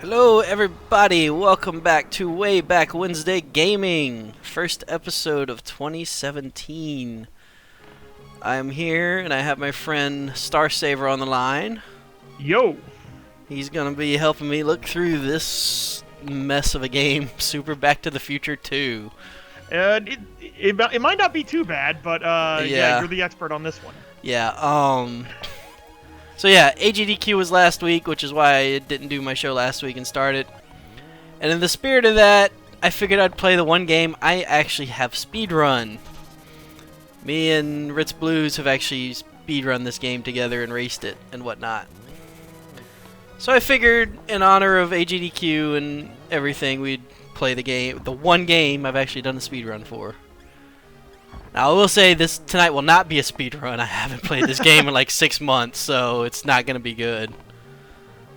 Hello everybody, welcome back to Way Back Wednesday Gaming, first episode of 2017. I am here and I have my friend Starsaver on the line. Yo! He's gonna be helping me look through this mess of a game, Super Back to the Future 2. It might not be too bad, but yeah, you're the expert on this one. Yeah, So yeah, AGDQ was last week, which is why I didn't do my show last week and start it. And in the spirit of that, I figured I'd play the one game I actually have speedrun. Me and RitzBlues have actually speedrun this game together and raced it and whatnot. So I figured, in honor of AGDQ and everything, we'd play the game, the one game I've actually done a speedrun for. Now, I will say this tonight will not be a speedrun. I haven't played this game in like 6 months, so it's not going to be good.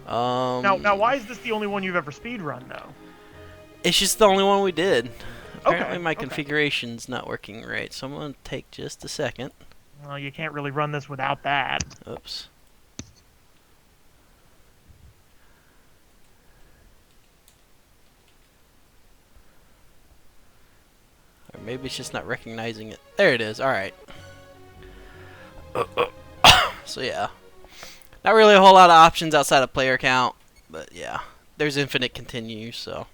Now, why is this the only one you've ever speedrun, though? It's just the only one we did. Apparently my Okay. configuration's not working right, so I'm going to take just a second. Well, you can't really run this without that. Oops. Or maybe it's just not recognizing it. There it is. Alright. So yeah. Not really a whole lot of options outside of player count. But yeah. There's infinite continues, so.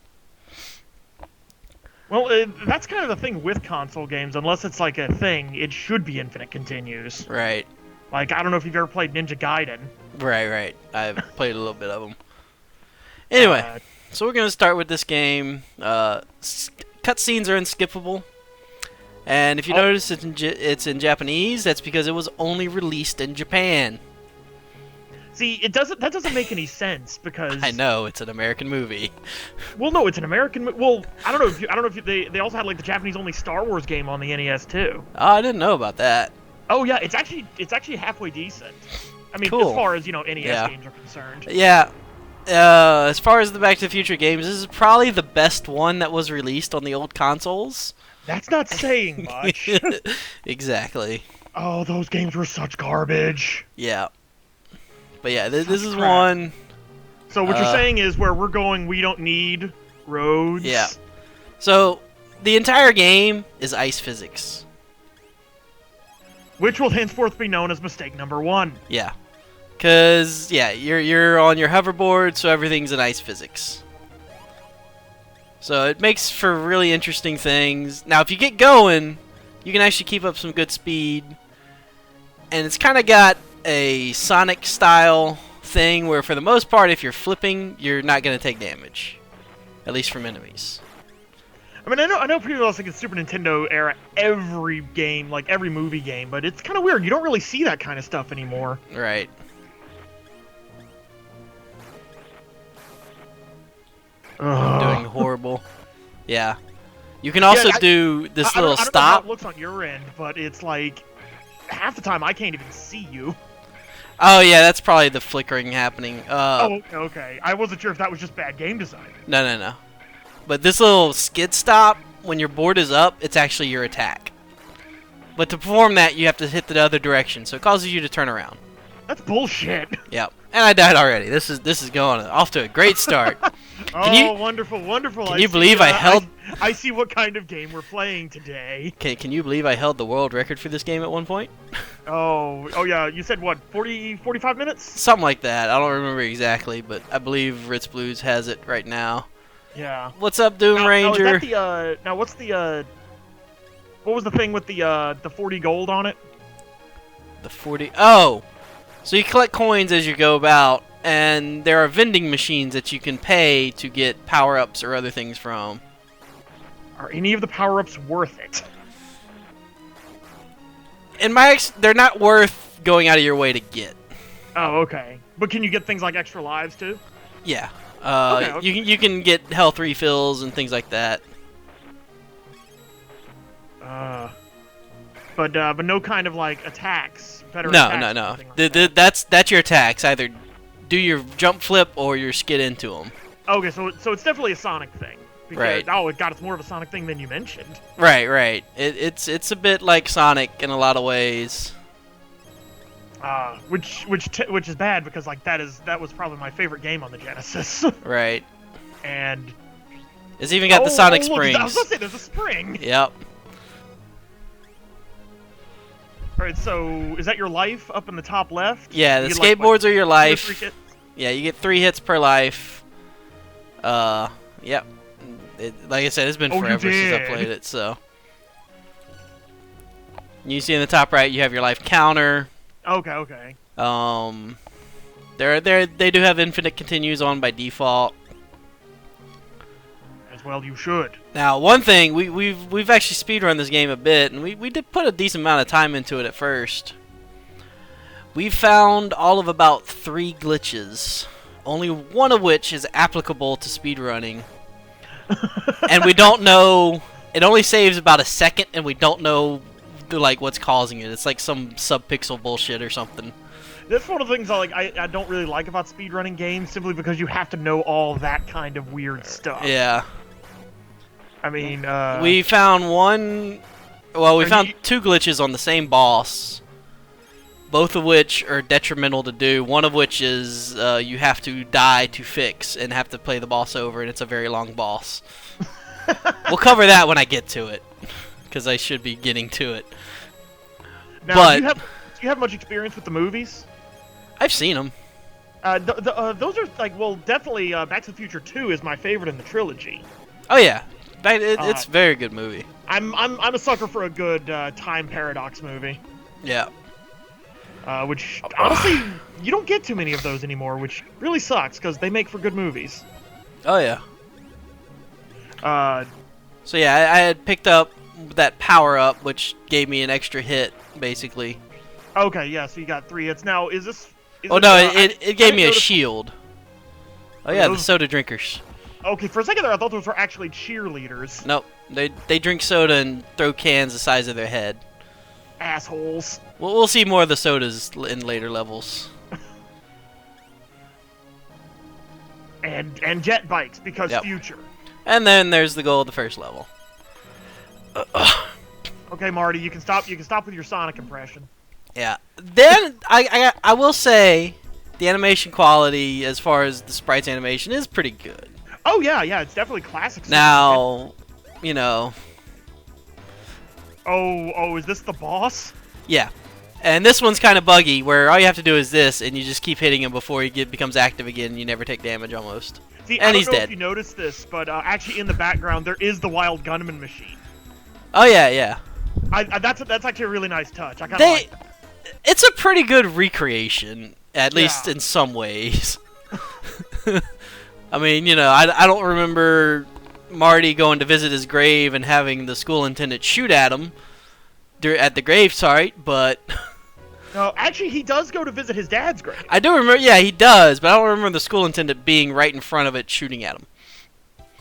Well, that's kind of the thing with console games. Unless it's like a thing, it should be infinite continues. Right. Like, I don't know if you've ever played Ninja Gaiden. Right. I've played a little bit of them. Anyway. So we're going to start with this game. Cutscenes are unskippable. And if you notice it's in Japanese, that's because it was only released in Japan. See, that doesn't make any sense because I know, it's an American movie. Well, no, it's an American. Well, I don't know if they also had like the Japanese only Star Wars game on the NES too. Oh, I didn't know about that. Oh yeah, it's actually halfway decent. I mean, Cool. as far as NES games are concerned. Yeah. As far as the Back to the Future games, this is probably the best one that was released on the old consoles. That's not saying much. Exactly. Oh, those games were such garbage. Yeah. But yeah, this is crap. one. So what you're saying is where we're going, we don't need roads. Yeah. So the entire game is ice physics. Which will henceforth be known as mistake number 1. Yeah. Cause yeah, you're on your hoverboard, so everything's in ice physics. So it makes for really interesting things. Now, if you get going, you can actually keep up some good speed. And it's kind of got a Sonic style thing where for the most part, if you're flipping, you're not going to take damage. At least from enemies. I mean, I know people else think it's Super Nintendo era every game, like every movie game, but it's kind of weird. You don't really see that kind of stuff anymore. Right. I'm doing horrible. Yeah. You can also do this little I don't know stop. how it looks on your end, but it's like half the time I can't even see you. Oh yeah, that's probably the flickering happening. Oh, okay. I wasn't sure if that was just bad game design. No. But this little skid stop, when your board is up, it's actually your attack. But to perform that, you have to hit the other direction, so it causes you to turn around. That's bullshit. Yep. And I died already. This is going off to a great start. Wonderful. Can you believe I held... I see what kind of game we're playing today. Can you believe I held the world record for this game at one point? Oh yeah, you said what, 45 minutes? Something like that. I don't remember exactly, but I believe RitzBlues has it right now. Yeah. What's up, Doom Ranger? Now, is that now what's the, what was the thing with the 40 gold on it? The 40... Oh! So you collect coins as you go about, and there are vending machines that you can pay to get power-ups or other things from. Are any of the power-ups worth it? In my they're not worth going out of your way to get. Oh, okay. But can you get things like extra lives, too? Yeah. Okay. You can get health refills and things like that. But no kind of, like, attacks. Better No. attacks, like That's your attacks. Either do your jump flip or your skid into them. Okay, so it's definitely a Sonic thing. Because, Right. Oh, God, it's more of a Sonic thing than you mentioned. Right. It's a bit like Sonic in a lot of ways. Which is bad because like that was probably my favorite game on the Genesis. Right. And it's even got the Sonic look, Springs. I was gonna say there's a spring. Yep. Alright, so is that your life up in the top left? Yeah, the You get, skateboards are your 2 or life. 3 hits? Yeah, you get 3 hits per life. Yep. Like I said, it's been forever since I played it, so. You see in the top right, you have your life counter. Okay. They do have infinite continues on by default. As well, you should. Now, one thing we've actually speedrun this game a bit, and we did put a decent amount of time into it at first. We found all of about 3 glitches, only one of which is applicable to speedrunning, and we don't know. It only saves about a second, and we don't know like what's causing it. It's like some subpixel bullshit or something. That's one of the things I don't really like about speedrunning games, simply because you have to know all that kind of weird stuff. Yeah. I mean, we found one. Well, we found 2 glitches on the same boss, both of which are detrimental to do. One of which is you have to die to fix and have to play the boss over, and it's a very long boss. We'll cover that when I get to it, because I should be getting to it. Now, but do you have much experience with the movies? I've seen them. Those are like, well, definitely Back to the Future 2 is my favorite in the trilogy. Oh yeah, it's a very good movie. I'm a sucker for a good time paradox movie. Yeah. Which honestly, you don't get too many of those anymore, which really sucks because they make for good movies. Oh yeah. Uh, So yeah, I had picked up that power up, which gave me an extra hit, basically. okay, yeah. So you got 3 hits. Now, is this? Oh no, it gave me a shield. Oh yeah, the those... soda drinkers. Okay, for a second there, I thought those were actually cheerleaders. Nope, they drink soda and throw cans the size of their head. Assholes. We'll see more of the sodas in later levels. and jet bikes because future. And then there's the goal of the first level. Okay, Marty, you can stop. You can stop with your Sonic impression. Yeah. Then I will say the animation quality, as far as the sprites animation, is pretty good. Oh yeah, it's definitely classic. Now, you know. Oh, is this the boss? Yeah. And this one's kind of buggy, where all you have to do is this, and you just keep hitting him before he becomes active again, and you never take damage almost. See, and he's dead. I don't know dead. if you noticed this, but actually in the background there is the Wild Gunman machine. Oh yeah. That's actually a really nice touch. I kind of like that. It's a pretty good recreation, at least in some ways. I mean, you know, I don't remember Marty going to visit his grave and having the school attendant shoot at him at the grave site, but... No, actually, he does go to visit his dad's grave. I do remember, yeah, he does, but I don't remember the school attendant being right in front of it shooting at him.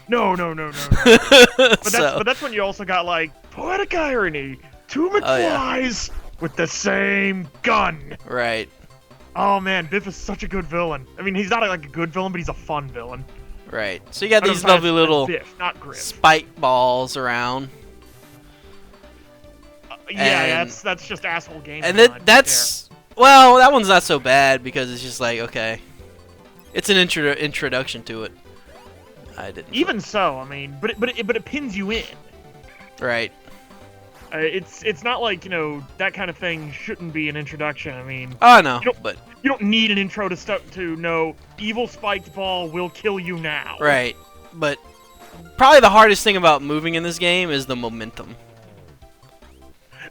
No. But that's when you also got, like, poetic irony. 2 McFlys with the same gun. Right. Oh, man, Biff is such a good villain. I mean, he's not, like, a good villain, but he's a fun villain. Right. So you got these lovely little Biff, not Griff. spike balls around. Yeah, that's just asshole game. And that's... Well, that one's not so bad, because it's just like, okay. It's an introduction to it. I didn't... Even so, I mean, but it pins you in. Right. It's not like, you know, that kind of thing shouldn't be an introduction. I mean... Oh, no, but... You don't need an intro to know evil spiked ball will kill you now. Right. But probably the hardest thing about moving in this game is the momentum.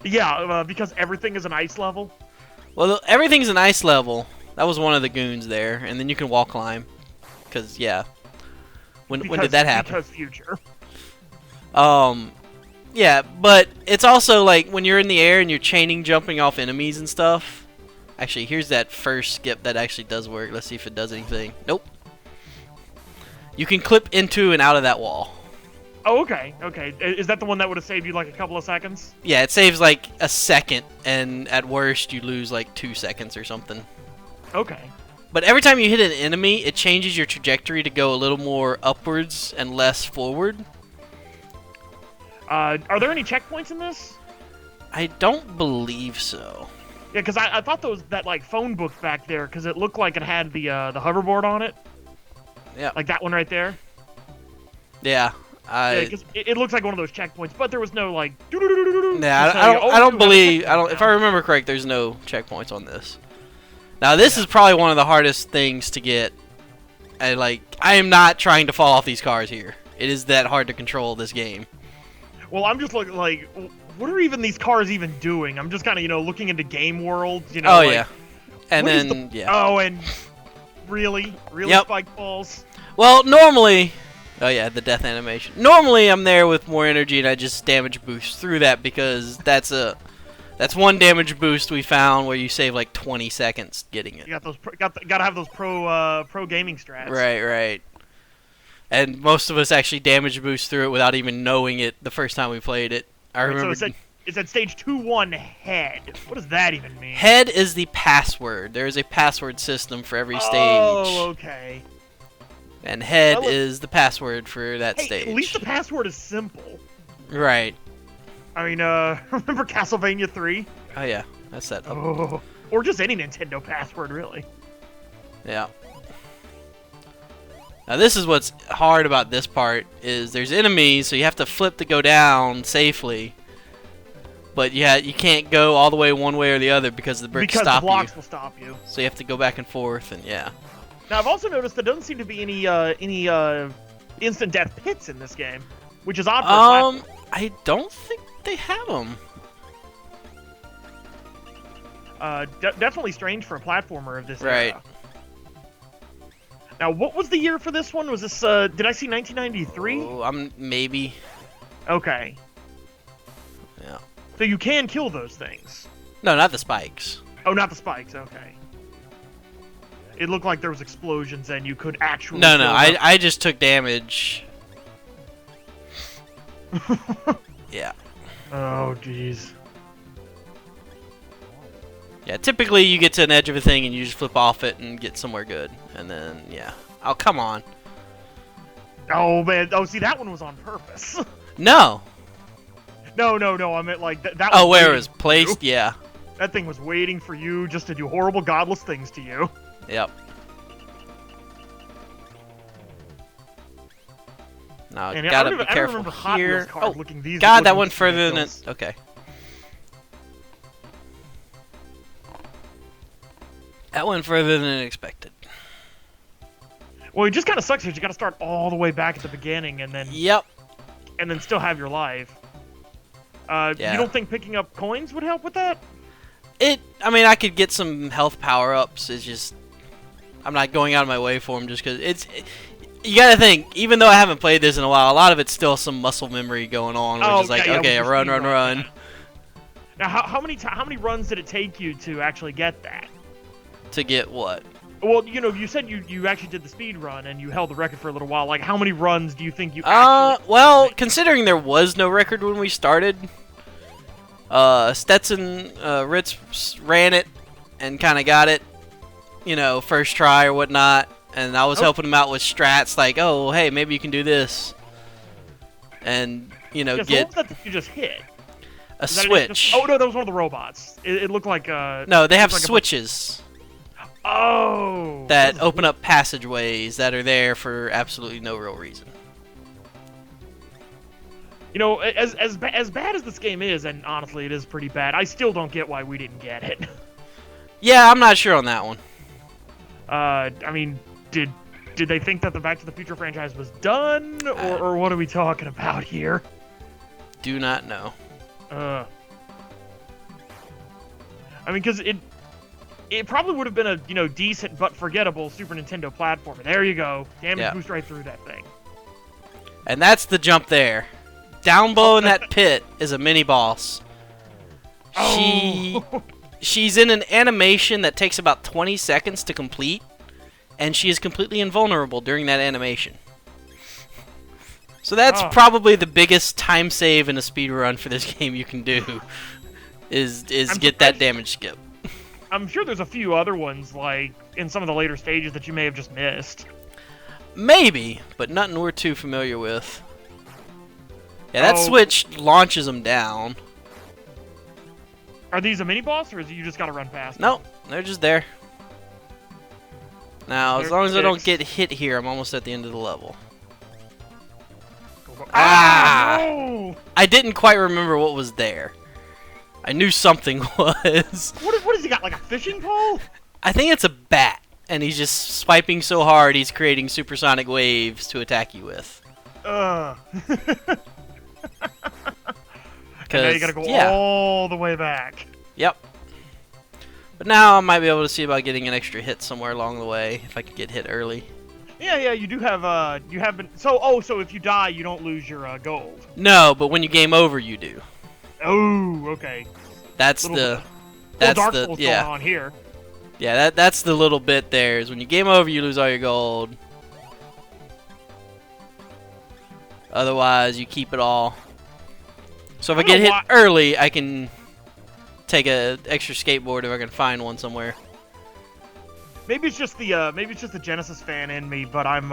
Yeah, because everything is an ice level. Well, everything's an ice level. That was one of the goons there. And then you can wall climb. Because, yeah. When did that happen? Because future. Yeah, but it's also like when you're in the air and you're chaining jumping off enemies and stuff. Actually, here's that first skip that actually does work. Let's see if it does anything. Nope. You can clip into and out of that wall. Oh, okay. Is that the one that would have saved you like a couple of seconds? Yeah, it saves like a second, and at worst you lose like 2 seconds or something. Okay. But every time you hit an enemy, it changes your trajectory to go a little more upwards and less forward. Are there any checkpoints in this? I don't believe so. Yeah, because I thought that like phone book back there, because it looked like it had the hoverboard on it. Yeah. Like that one right there. Yeah. Yeah, because it looks like one of those checkpoints, but there was no like. Yeah, I don't believe. If I remember correct, there's no checkpoints on this. Now this is probably one of the hardest things to get. And I am not trying to fall off these cars here. It is that hard to control this game. Well, I'm just looking like, what are even these cars even doing? I'm just kind of looking into Game World. Oh yeah. And then Oh, and really Yep. spike balls. Well, normally. Oh yeah, the death animation. Normally I'm there with more energy and I just damage boost through that because that's one damage boost we found where you save like 20 seconds getting it. You got those gotta have those pro gaming strats. Right. And most of us actually damage boost through it without even knowing it the first time we played it. I remember. So it's at stage 2-1 head. What does that even mean? Head is the password. There is a password system for every stage. Oh, okay. And head is the password for that stage. At least the password is simple. Right. I mean, remember Castlevania 3? Oh yeah, that's that. Oh, or just any Nintendo password, really. Yeah. Now this is what's hard about this part is there's enemies, so you have to flip to go down safely. But yeah, you can't go all the way one way or the other because the bricks stop you. Because the blocks will stop you. So you have to go back and forth, and yeah. Now I've also noticed there doesn't seem to be any instant death pits in this game, which is odd for a platform. I don't think they have them. Definitely strange for a platformer of this right. era. Now, what was the year for this one? Was this, did I see 1993? Oh, maybe. Okay. Yeah. So you can kill those things? No, not the spikes. Oh, not the spikes, okay. It looked like there was explosions and you could actually No, I just took damage. Yeah. Oh, jeez. Yeah, typically you get to an edge of a thing and you just flip off it and get somewhere good. And then, yeah. Oh, come on. Oh, man. Oh, see, that one was on purpose. No. No. I meant, like, that Oh, where it was placed? Yeah. That thing was waiting for you just to do horrible, godless things to you. Yep. Now, And gotta be I careful remember Hot here. Wheels cars Oh, looking these God, that looking went further than ridiculous. it. Okay. That went further than expected. Well, it just kind of sucks because you got to start all the way back at the beginning and then Yep. and then still have your life. Yeah. You don't think picking up coins would help with that? I mean, I could get some health power-ups. It's just I'm not going out of my way for them just because you gotta think, even though I haven't played this in a while, a lot of it's still some muscle memory going on, which is like, okay, run. Now, how many runs did it take you to actually get that? To get what? Well, you said you actually did the speed run and you held the record for a little while. Like, how many runs do you think you actually... Well, considering there was no record when we started, Stetson, Ritz ran it and kind of got it, first try or whatnot. And I was helping him out with strats, like, oh, hey, maybe you can do this. And, So get... what was that you just hit? A switch. Oh, no, that was one of the robots. It looked like... No, they have switches. Oh! That open up passageways that are there for absolutely no real reason. As bad as this game is, and honestly it is pretty bad, I still don't get why we didn't get it. Yeah, I'm not sure on that one. I mean, did they think that the Back to the Future franchise was done, or what are we talking about here? Do not know. I mean, because it probably would have been a decent but forgettable Super Nintendo platformer. There you go, damage boost right through that thing. And that's the jump there. Down below in that pit is a mini boss. Oh. She's in an animation that takes about 20 seconds to complete, and she is completely invulnerable during that animation. So that's probably the biggest time save in a speedrun for this game you can do, is get that damage skip. I'm sure there's a few other ones, like, in some of the later stages that you may have just missed. Maybe, but nothing we're too familiar with. Yeah, that switch launches them down. Are these a mini boss, or is it you just gotta run past them? Nope, they're just there. Now, as long as I don't get hit here, I'm almost at the end of the level. Ah! No! I didn't quite remember what was there. I knew something was. What has he got, like a fishing pole? I think it's a bat, and he's just swiping so hard he's creating supersonic waves to attack you with. And now you gotta go all the way back. Yep. But now I might be able to see about getting an extra hit somewhere along the way, if I could get hit early. Yeah, you do have, you have been... So if you die, you don't lose your, gold. No, but when you game over, you do. Oh, okay. That's Dark Souls going on here. Yeah, that's the little bit there, is when you game over, you lose all your gold. Otherwise, you keep it all. So if I get hit early, I can take a extra skateboard if I can find one somewhere. Maybe it's just the Genesis fan in me, but I'm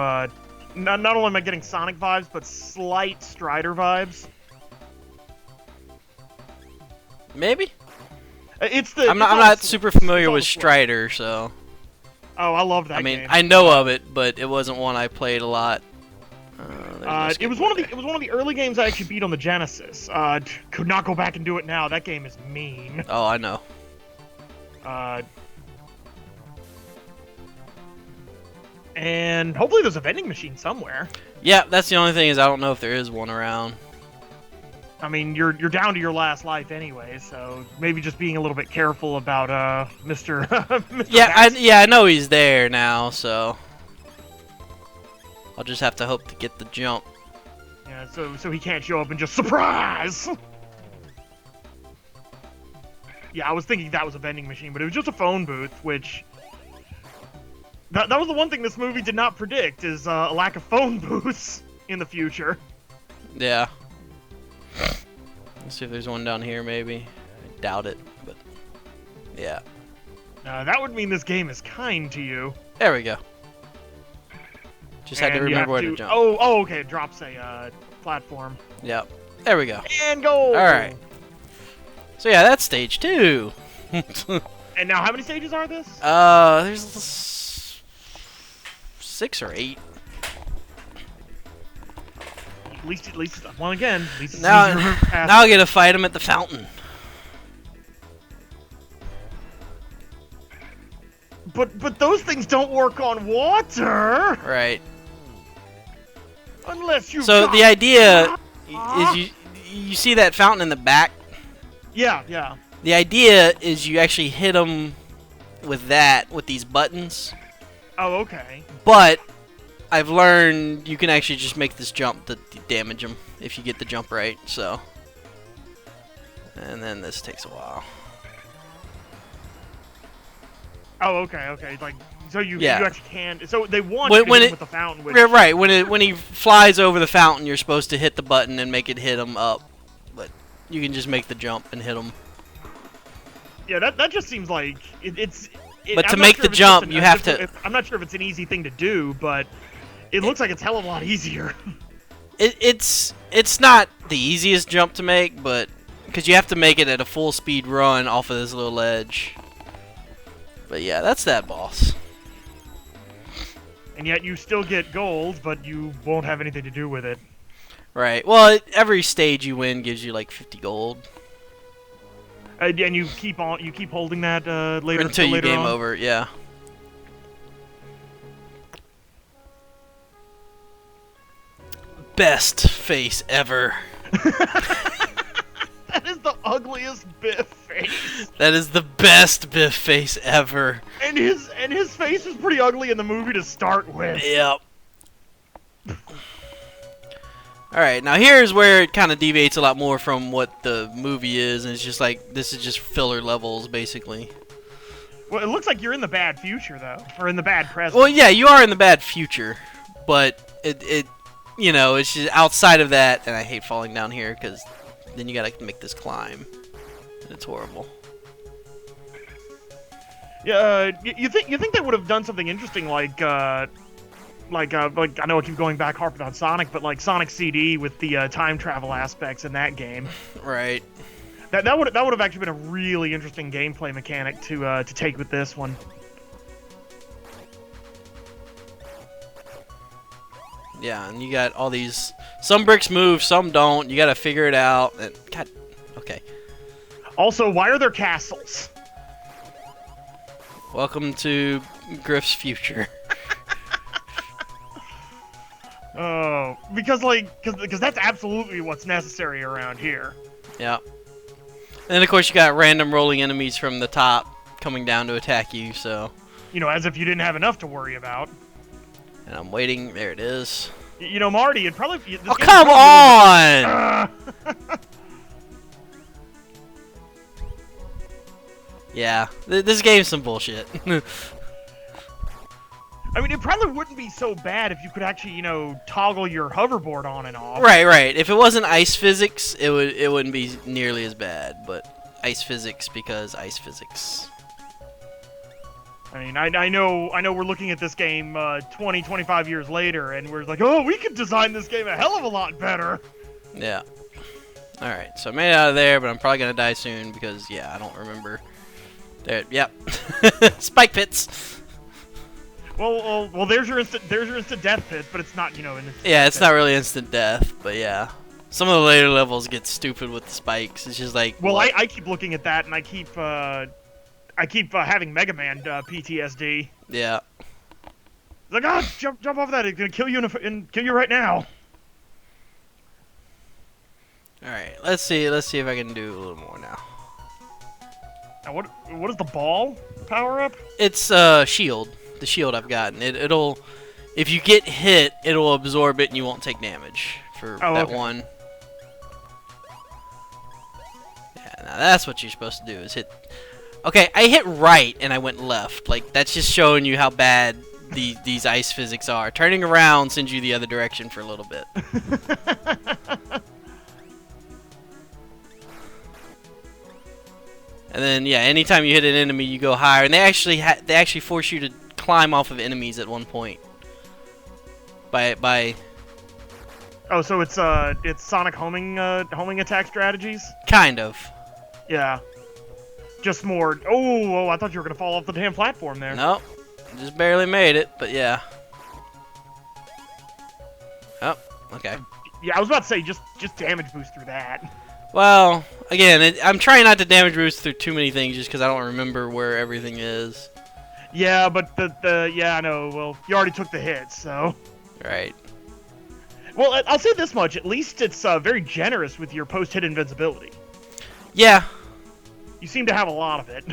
not only am I getting Sonic vibes, but slight Strider vibes. Maybe. I'm not super familiar with Strider, so. Oh, I love that game. I mean, I know of it, but it wasn't one I played a lot. It was one of the early games I actually beat on the Genesis. Could not go back and do it now. That game is mean. Oh, I know. And hopefully there's a vending machine somewhere. Yeah, that's the only thing is I don't know if there is one around. I mean, you're down to your last life anyway, so maybe just being a little bit careful about Mr. Mr. I know he's there now, so I'll just have to hope to get the jump. Yeah, so he can't show up and just surprise. Yeah, I was thinking that was a vending machine, but it was just a phone booth, which that was the one thing this movie did not predict is a lack of phone booths in the future. Yeah. Let's see if there's one down here, maybe. I doubt it, but yeah. That would mean this game is kind to you. There we go. Just had to remember where to jump. Oh, okay. It drops a platform. Yep. There we go. And go. All right. So yeah, that's stage 2. And now, how many stages are this? There's 6 or 8. At least one again. At least now I get to fight him at the fountain. But those things don't work on water. Right. Unless you. So the idea is you see that fountain in the back. Yeah. The idea is you actually hit them with these buttons. Oh, okay. But I've learned you can actually just make this jump to damage them if you get the jump right, so. And then this takes a while. Oh, okay. Like, so you actually can. So they want you to hit him with the fountain. Which... Right. When he flies over the fountain, you're supposed to hit the button and make it hit him up. But you can just make the jump and hit him. Yeah, that just seems like it's. But to make the jump, you have to. I'm not sure if it's an easy thing to do, but it looks like it's hell of a lot easier. It's not the easiest jump to make, but because you have to make it at a full speed run off of this little ledge. But yeah, that's that boss. And yet you still get gold, but you won't have anything to do with it. Right. Well, every stage you win gives you like 50 gold. And you keep holding that later until you game on? over. Yeah. Best face ever. That is the ugliest Biff face. That is the best Biff face ever. And his face is pretty ugly in the movie to start with. Yep. Alright, now here's where it kind of deviates a lot more from what the movie is, and it's just like, this is just filler levels, basically. Well, it looks like you're in the bad future, though. Or in the bad present. Well, yeah, you are in the bad future, but it you know, it's just outside of that, and I hate falling down here, because then you gotta make this climb. And it's horrible. Yeah, you think they would have done something interesting like I know I keep going back harping on Sonic, but like Sonic CD with the time travel aspects in that game. Right. That would have actually been a really interesting gameplay mechanic to take with this one. Yeah, and you got all these. Some bricks move, some don't. You got to figure it out. And God, okay. Also, why are there castles? Welcome to Griff's future. Oh, because that's absolutely what's necessary around here. Yeah. And then of course you got random rolling enemies from the top coming down to attack you. So. You know, as if you didn't have enough to worry about. And I'm waiting. There it is. You know, Marty, it'd probably. Oh, come on! Yeah, this game's some bullshit. I mean, it probably wouldn't be so bad if you could actually, you know, toggle your hoverboard on and off. Right. If it wasn't ice physics, it wouldn't be nearly as bad. But ice physics because ice physics. I mean, I know we're looking at this game 20, 25 years later, and we're like, oh, we could design this game a hell of a lot better. Yeah. All right, so I made it out of there, but I'm probably gonna die soon because yeah, I don't remember. There, yep. Spike pits. Well, there's your instant death pit, but it's not, you know, yeah, it's not really instant death, but yeah. Some of the later levels get stupid with the spikes. It's just like. Well, I keep looking at that, and I keep having Mega Man PTSD. Yeah. It's like, oh, jump off that! It's gonna kill you and kill you right now. All right, let's see if I can do a little more now. Now, what is the ball power up? It's shield. The shield I've gotten. It'll, if you get hit, it'll absorb it and you won't take damage for that one. Yeah, now that's what you're supposed to do is hit. Okay, I hit right and I went left. Like that's just showing you how bad these ice physics are. Turning around sends you the other direction for a little bit. And then yeah, anytime you hit an enemy, you go higher, and they actually force you to climb off of enemies at one point. By. Oh, so it's Sonic homing attack strategies. Kind of. Yeah. Just more. Oh, I thought you were gonna fall off the damn platform there. Nope. Just barely made it, but yeah. Oh, okay. Yeah, I was about to say just damage boost through that. Well, again, I'm trying not to damage boost through too many things just because I don't remember where everything is. Yeah, but yeah, I know. Well, you already took the hit, so. Right. Well, I'll say this much. At least it's very generous with your post-hit invincibility. Yeah. You seem to have a lot of it.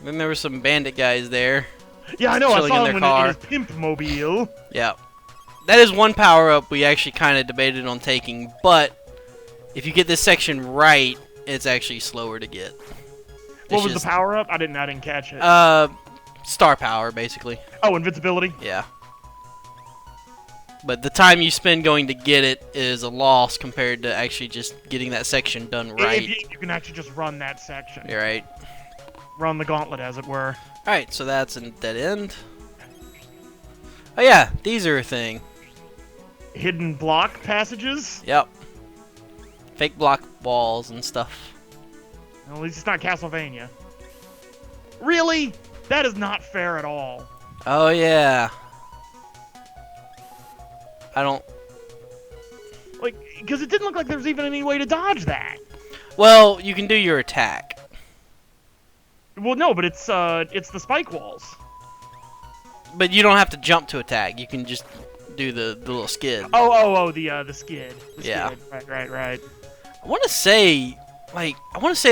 Then there were some bandit guys there. Yeah, I know. I saw him in his pimp mobile. Yeah. That is one power-up we actually kind of debated on taking, but if you get this section right, it's actually slower to get. What was the power-up? I didn't catch it. Star power, basically. Oh, invincibility? Yeah. But the time you spend going to get it is a loss compared to actually just getting that section done right. If you can actually just run that section. You're right. Run the gauntlet, as it were. Alright, so that's a dead end. Oh yeah, these are a thing. Hidden block passages? Yep. Fake block walls and stuff. Well, at least it's not Castlevania. Really? That is not fair at all. Oh yeah. I don't... Like, because it didn't look like there was even any way to dodge that. Well, you can do your attack. Well, no, but it's the spike walls. But you don't have to jump to attack. You can just do the little skid. Oh, the skid. Yeah. Skid. Right. I want to say,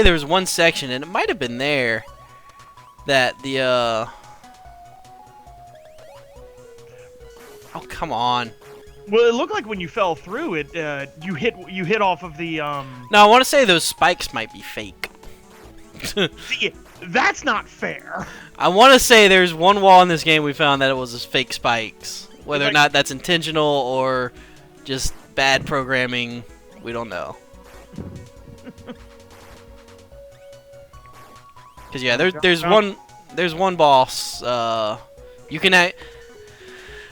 there was one section, and it might have been there, that the, Oh, come on. Well, it looked like when you fell through it, you hit off of the, No, I want to say those spikes might be fake. See, that's not fair. I want to say there's one wall in this game we found that it was just fake spikes. Whether or not that's intentional or just bad programming, we don't know. Because yeah, there's one boss. You can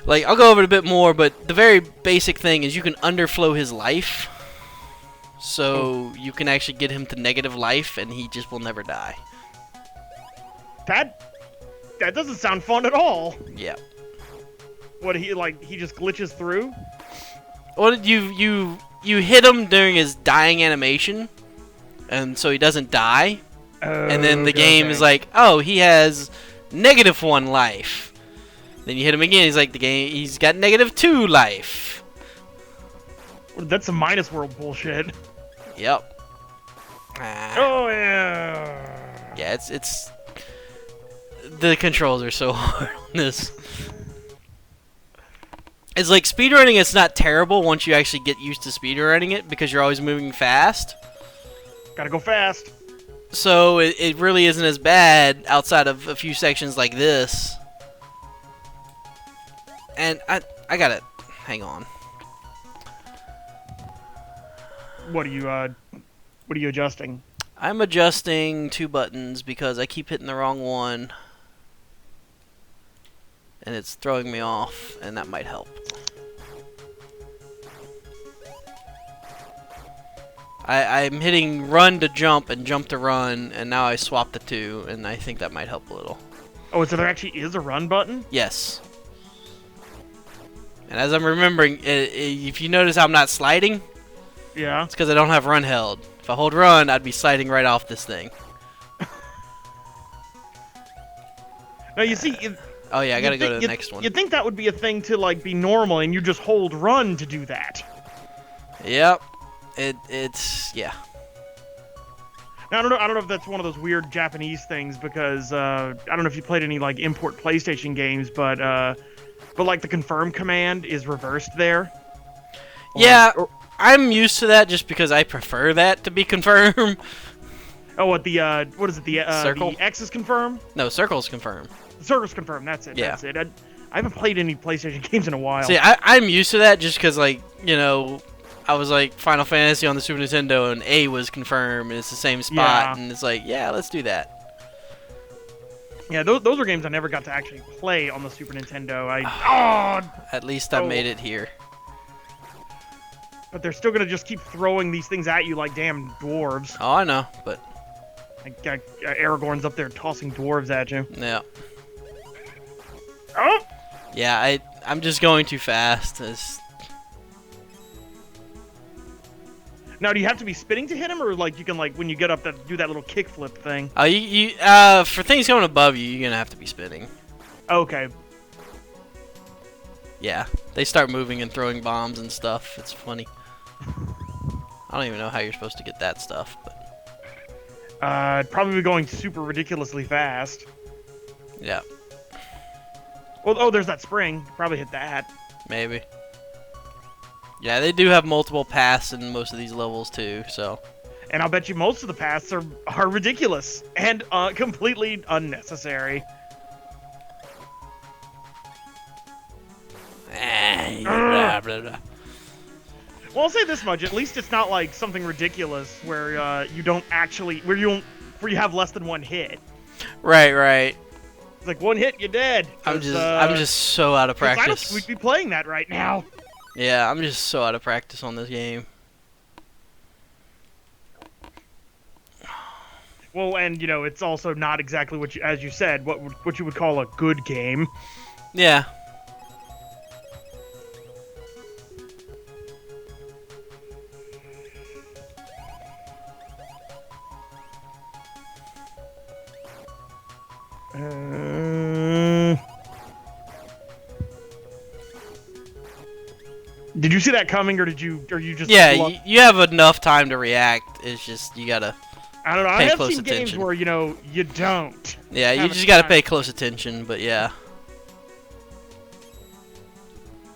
I'll go over it a bit more, but the very basic thing is you can underflow his life. so you can actually get him to negative life, and he just will never die. That doesn't sound fun at all. Yeah. What, he just glitches through? Well, you hit him during his dying animation, and so he doesn't die. And then the game is like, oh, he has -1 life. Then you hit him again. He's got -2 life. That's some minus world bullshit. Yep. Oh yeah. Yeah, it's the controls are so hard on this. It's like speedrunning. It's not terrible once you actually get used to speedrunning it because you're always moving fast. Gotta go fast. So it really isn't as bad outside of a few sections like this. And I gotta hang on. What are you adjusting? I'm adjusting 2 buttons because I keep hitting the wrong one. And it's throwing me off, and that might help. I'm hitting run to jump and jump to run, and now I swapped the 2, and I think that might help a little. Oh, so there actually is a run button? Yes. And as I'm remembering, if you notice how I'm not sliding, yeah, it's because I don't have run held. If I hold run, I'd be sliding right off this thing. Now you see. Oh yeah, I gotta go to the next one. You'd think that would be a thing to like be normal, and you just hold run to do that. Yep. It's yeah. Now, I don't know if that's one of those weird Japanese things because I don't know if you played any like import PlayStation games, but like the confirm command is reversed there. I'm used to that just because I prefer that to be confirm. Oh, what is it? The circle? The X is confirm? No, circle's confirm. The circle's confirm. That's it. Yeah. That's it. I haven't played any PlayStation games in a while. See, I'm used to that just because, like, you know, I was like Final Fantasy on the Super Nintendo and A was confirmed and it's the same spot and it's like, yeah, let's do that. Yeah, those are games I never got to actually play on the Super Nintendo. At least I made it here. But they're still gonna just keep throwing these things at you like damn dwarves. Oh, I know, but like Aragorn's up there tossing dwarves at you. Yeah. Oh! Yeah, I'm just going too fast. Now, do you have to be spinning to hit him, or like you can like when you get up do that little kickflip thing? Oh, for things going above you, you're gonna have to be spinning. Okay. Yeah, they start moving and throwing bombs and stuff. It's funny. I don't even know how you're supposed to get that stuff, but probably going super ridiculously fast. Yeah. Well, oh, there's that spring. Probably hit that. Maybe. Yeah, they do have multiple paths in most of these levels too, so. And I'll bet you most of the paths are ridiculous and completely unnecessary. Blah, blah, blah. Well, I'll say this much: at least it's not like something ridiculous where you don't actually where you have less than one hit. Right. It's like one hit, you're dead. I'm just so out of practice. I don't think we'd be playing that right now. Yeah, I'm just so out of practice on this game. Well, and you know, it's also not exactly what you, as you said, what you would call a good game. Yeah. Did you see that coming, or you just? Yeah, you have enough time to react. It's just you gotta. I don't know. I have seen games where you don't. Yeah, you just gotta pay close attention. But yeah.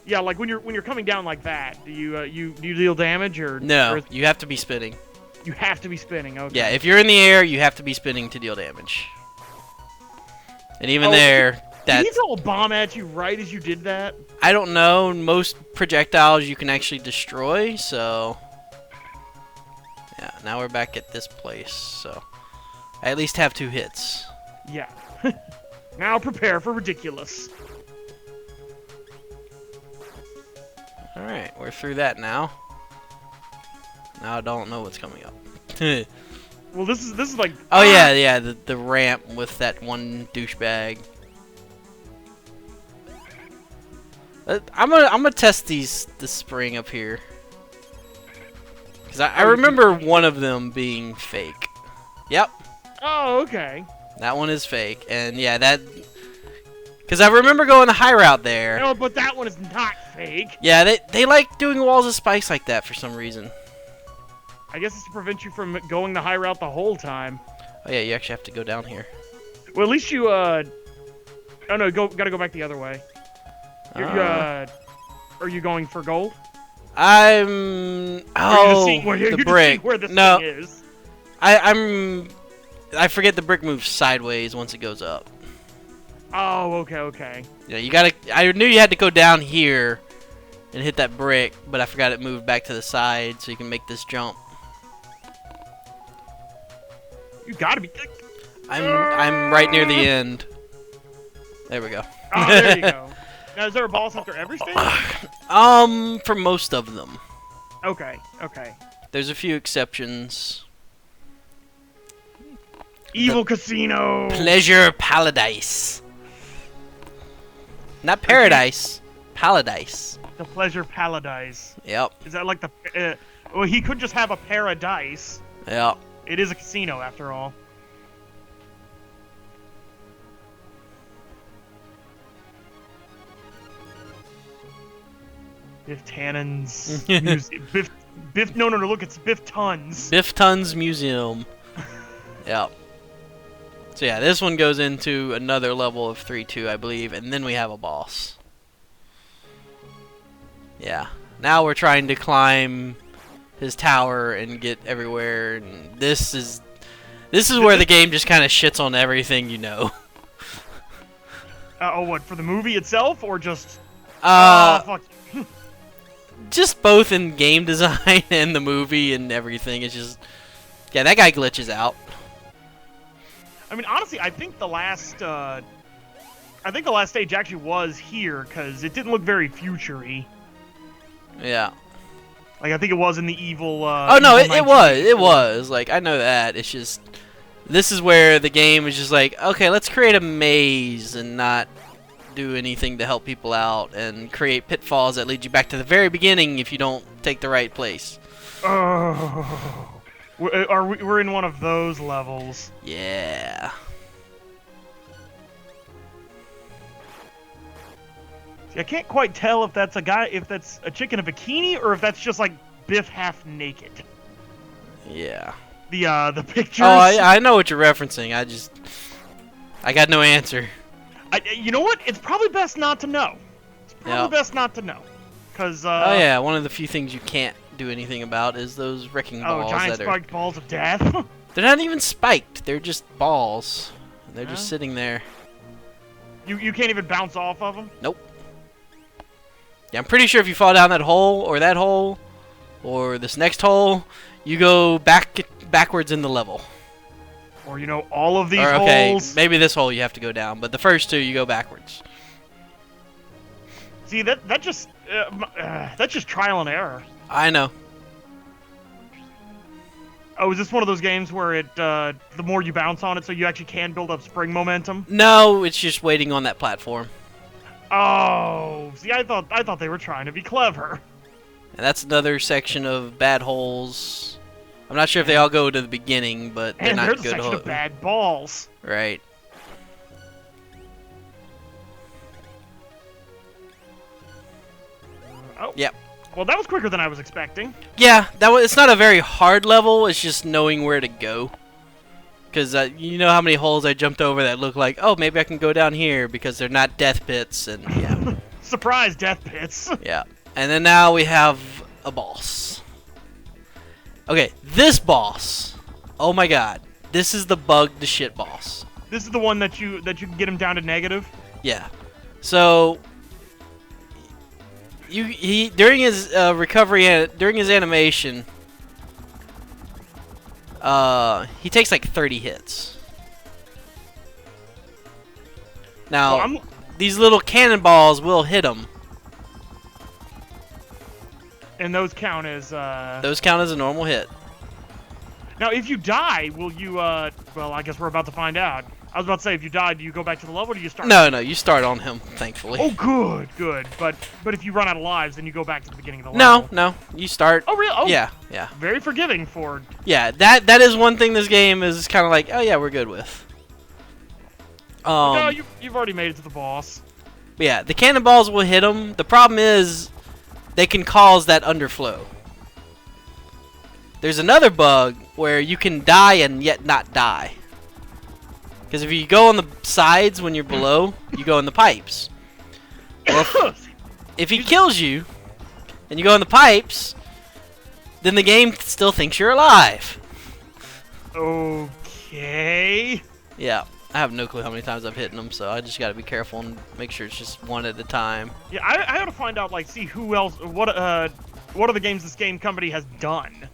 Yeah, like when you're coming down like that, do you deal damage or no? You have to be spinning. You have to be spinning. Okay. Yeah, if you're in the air, you have to be spinning to deal damage. And even there, did he throw a bomb at you right as you did that? I don't know. Most projectiles you can actually destroy, so yeah. Now we're back at this place, so I at least have 2 hits. Yeah. Now prepare for ridiculous. All right, we're through that now. I don't know what's coming up. Well, this is like. Oh yeah, the ramp with that one douchebag. I'm gonna test the spring up here, because I remember one of them being fake. Yep. Oh, okay. That one is fake, and yeah, that. Because I remember going the high route there. No, but that one is not fake. Yeah, they like doing walls of spikes like that for some reason. I guess it's to prevent you from going the high route the whole time. Oh yeah, you actually have to go down here. Well, at least you Oh no, gotta go back the other way. Are you going for gold? I'm. Oh, the brick. Where this no, thing is. I forget the brick moves sideways once it goes up. Oh, okay. Yeah, you gotta. I knew you had to go down here and hit that brick, but I forgot it moved back to the side, so you can make this jump. You gotta be. I'm right near the end. There we go. Oh, there you go. Now, is there a boss after every stage? For most of them. Okay. There's a few exceptions. Evil Casino. Pleasure Paradise. Not Paradise. Paradise. The Pleasure Paradise. Yep. Is that like the? Well, he could just have a paradise. Yep. It is a casino, after all. Biff Tannen's museum. Biff. No. Look, it's Biff Tons. Biff Tons Museum. Yep. So yeah, this one goes into another level of 3-2, I believe, and then we have a boss. Yeah. Now we're trying to climb his tower and get everywhere, and this is where the game just kind of shits on everything you know. Oh, what, for the movie itself, or just? Fuck. you. Just both in game design and the movie and everything. It's just, yeah, that guy glitches out. I mean, honestly, I think the last stage actually was here, because it didn't look very future-y. Yeah. Like, I think it was in the evil, oh, no, it was. Like, I know that. It's just, this is where the game is just like, okay, let's create a maze and not do anything to help people out and create pitfalls that lead you back to the very beginning if you don't take the right place. Oh. We're in one of those levels. Yeah. See, I can't quite tell if that's a chick in a bikini, or if that's just like Biff half naked. Yeah. The pictures. Oh, I know what you're referencing. I got no answer. You know what? It's probably best not to know. It's probably best not to know, because. Oh yeah, one of the few things you can't do anything about is those wrecking balls. Oh, giant spiked balls of death. They're not even spiked. They're just balls. They're just sitting there. You can't even bounce off of them? Nope. Yeah, I'm pretty sure if you fall down that hole, or this next hole, you go backwards in the level. Or, all of these okay, holes. Maybe this hole you have to go down, but the first two you go backwards. See, that's just trial and error. I know. Oh, is this one of those games where the more you bounce on it, so you actually can build up spring momentum? No, it's just waiting on that platform. Oh, see, I thought they were trying to be clever. And that's another section of bad holes. I'm not sure if they all go to the beginning, but they're not good. And there's a section of bad balls. Right. Oh. Yep. Well, that was quicker than I was expecting. Yeah, it's not a very hard level. It's just knowing where to go. Because you know how many holes I jumped over that look like, oh, maybe I can go down here because they're not death pits, and yeah. Surprise, death pits. Yeah. And then now we have a boss. Okay, this boss. Oh my god. This is the bug the shit boss. This is the one that you can get him down to negative? Yeah. So he during his recovery, during his animation, he takes like 30 hits. Now, these little cannonballs will hit him. And those count as, Those count as a normal hit. Now, if you die, will you, well, I guess we're about to find out. I was about to say, if you die, do you go back to the level, or do you start? No, you start on him, thankfully. Oh, good. But if you run out of lives, then you go back to the beginning of the level. No, you start. Oh, really? Oh, yeah. Very forgiving for... Yeah, that is one thing this game is kind of like, oh yeah, we're good with. No, you've already made it to the boss. Yeah, the cannonballs will hit them. The problem is, they can cause that underflow. There's another bug where you can die and yet not die. Because if you go on the sides when you're below, you go in the pipes. Well, if he kills you, and you go in the pipes, then the game still thinks you're alive. Okay. Yeah, I have no clue how many times I've hit him, so I just got to be careful and make sure it's just one at a time. Yeah, I gotta find out, like, see who else, what are the games this game company has done.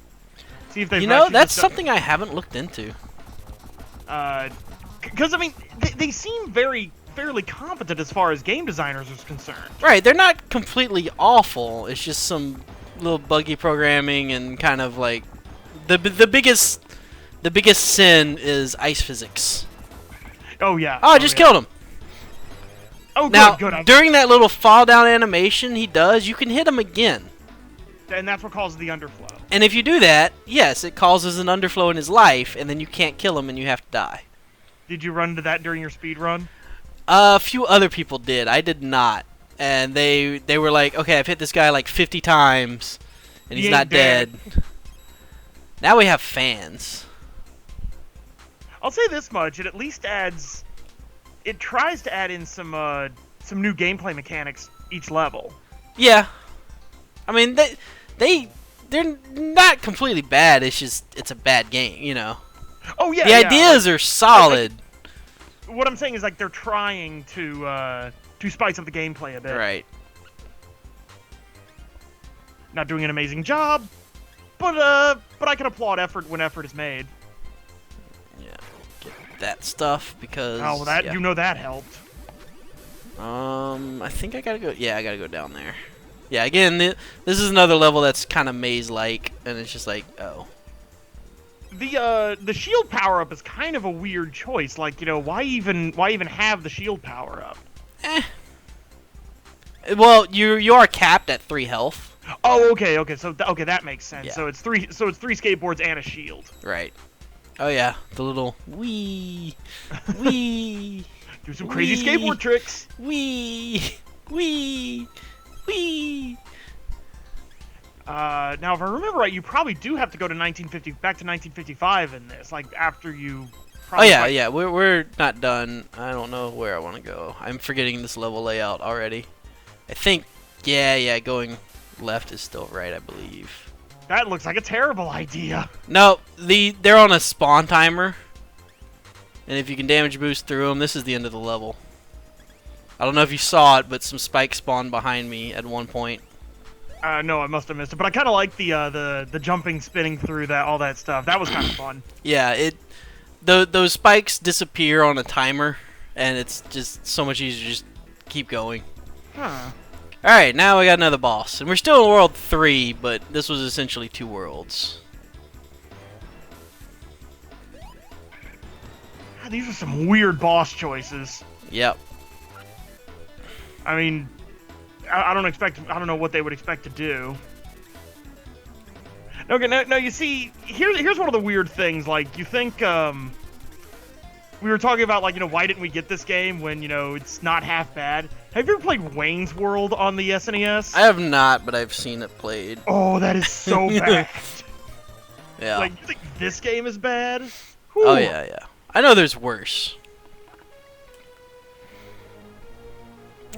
See if they've that's something I haven't looked into. Because, I mean, they seem fairly competent as far as game designers is concerned. Right, they're not completely awful. It's just some little buggy programming and kind of like the biggest sin is ice physics. Oh yeah. Oh, I just killed him. Oh, now, good. During that little fall down animation you can hit him again. And that's what causes the underflow. And if you do that, yes, it causes an underflow in his life, and then you can't kill him and you have to die. Did you run into that during your speed run? A few other people did. I did not. And they were like, okay, I've hit this guy like 50 times, and he's not dead. Now we have fans. I'll say this much: it at least adds. It tries to add in some new gameplay mechanics each level. Yeah, I mean they're not completely bad. It's just it's a bad game, you know. Oh yeah. The ideas are solid. What I'm saying is, like, they're trying to spice up the gameplay a bit. Right. Not doing an amazing job, but I can applaud effort when effort is made. Yeah. Get that stuff because. Oh, you know that helped. I think I gotta go. Yeah, I gotta go down there. Yeah. Again, this is another level that's kind of maze-like, and it's just like, oh. The shield power up is kind of a weird choice. Like, you know, why even have the shield power up? Well, you are capped at 3 health. Oh, okay. So that makes sense. Yeah. So it's three skateboards and a shield. Right. Oh yeah, the little wee. Do some crazy skateboard tricks. Wee. Now, if I remember right, you probably do have to go to back to 1955 in this, like, after you... Oh, yeah, we're not done. I don't know where I want to go. I'm forgetting this level layout already. I think, yeah, going left is still right, I believe. That looks like a terrible idea. No, they're on a spawn timer, and if you can damage boost through them, this is the end of the level. I don't know if you saw it, but some spikes spawned behind me at one point. No, I must have missed it, but I kind of like the jumping, spinning through all that stuff. That was kind of fun. Yeah, those spikes disappear on a timer, and it's just so much easier to just keep going. Huh. All right, now we got another boss, and we're still in World 3, but this was essentially 2 worlds. God, these are some weird boss choices. Yep. I mean, I don't know what they would expect to do. Okay, now you see, here's one of the weird things. Like, you think, we were talking about, like, you know, why didn't we get this game when, you know, it's not half bad? Have you ever played Wayne's World on the SNES? I have not, but I've seen it played. Oh, that is so bad. Yeah. Like, you think this game is bad? Whew. Oh, yeah. I know there's worse.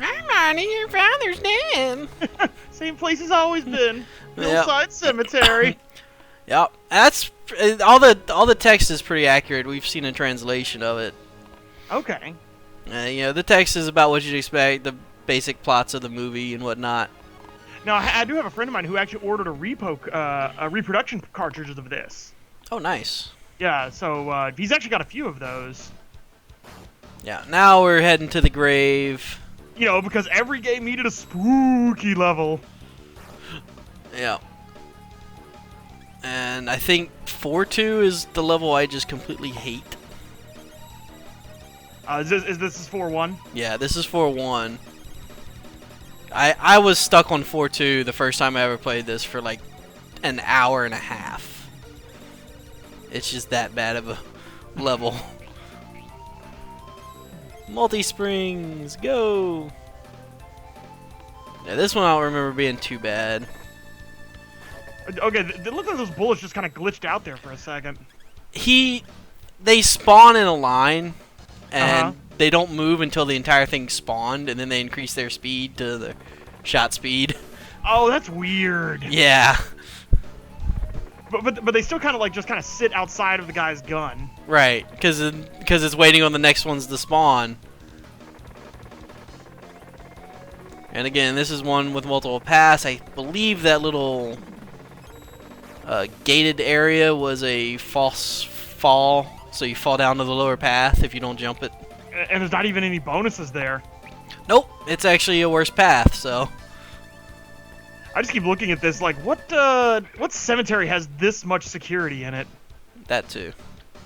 I'm on your father's den. Same place it's always been. Hillside Cemetery. Yep. That's all the text is pretty accurate. We've seen a translation of it. Okay. You know, the text is about what you'd expect, the basic plots of the movie and whatnot. Now, I do have a friend of mine who actually ordered a reproduction cartridge of this. Oh, nice. Yeah, so he's actually got a few of those. Yeah, now we're heading to the grave. You know, because every game needed a spooky level. Yeah. And I think 4-2 is the level I just completely hate. Is this 4-1? Yeah, this is 4-1. I was stuck on 4-2 the first time I ever played this for like an hour and a half. It's just that bad of a level. Multi-springs, go! Yeah, this one I don't remember being too bad. Okay, it looked like those bullets just kind of glitched out there for a second. They spawn in a line, and they don't move until the entire thing spawned, and then they increase their speed to the shot speed. Oh, that's weird. Yeah. But they still kind of like just kind of sit outside of the guy's gun. Right, because it's waiting on the next ones to spawn. And again, this is one with multiple paths. I believe that little gated area was a false fall, so you fall down to the lower path if you don't jump it. And there's not even any bonuses there. Nope, it's actually a worse path, so... I just keep looking at this like, what cemetery has this much security in it? That too.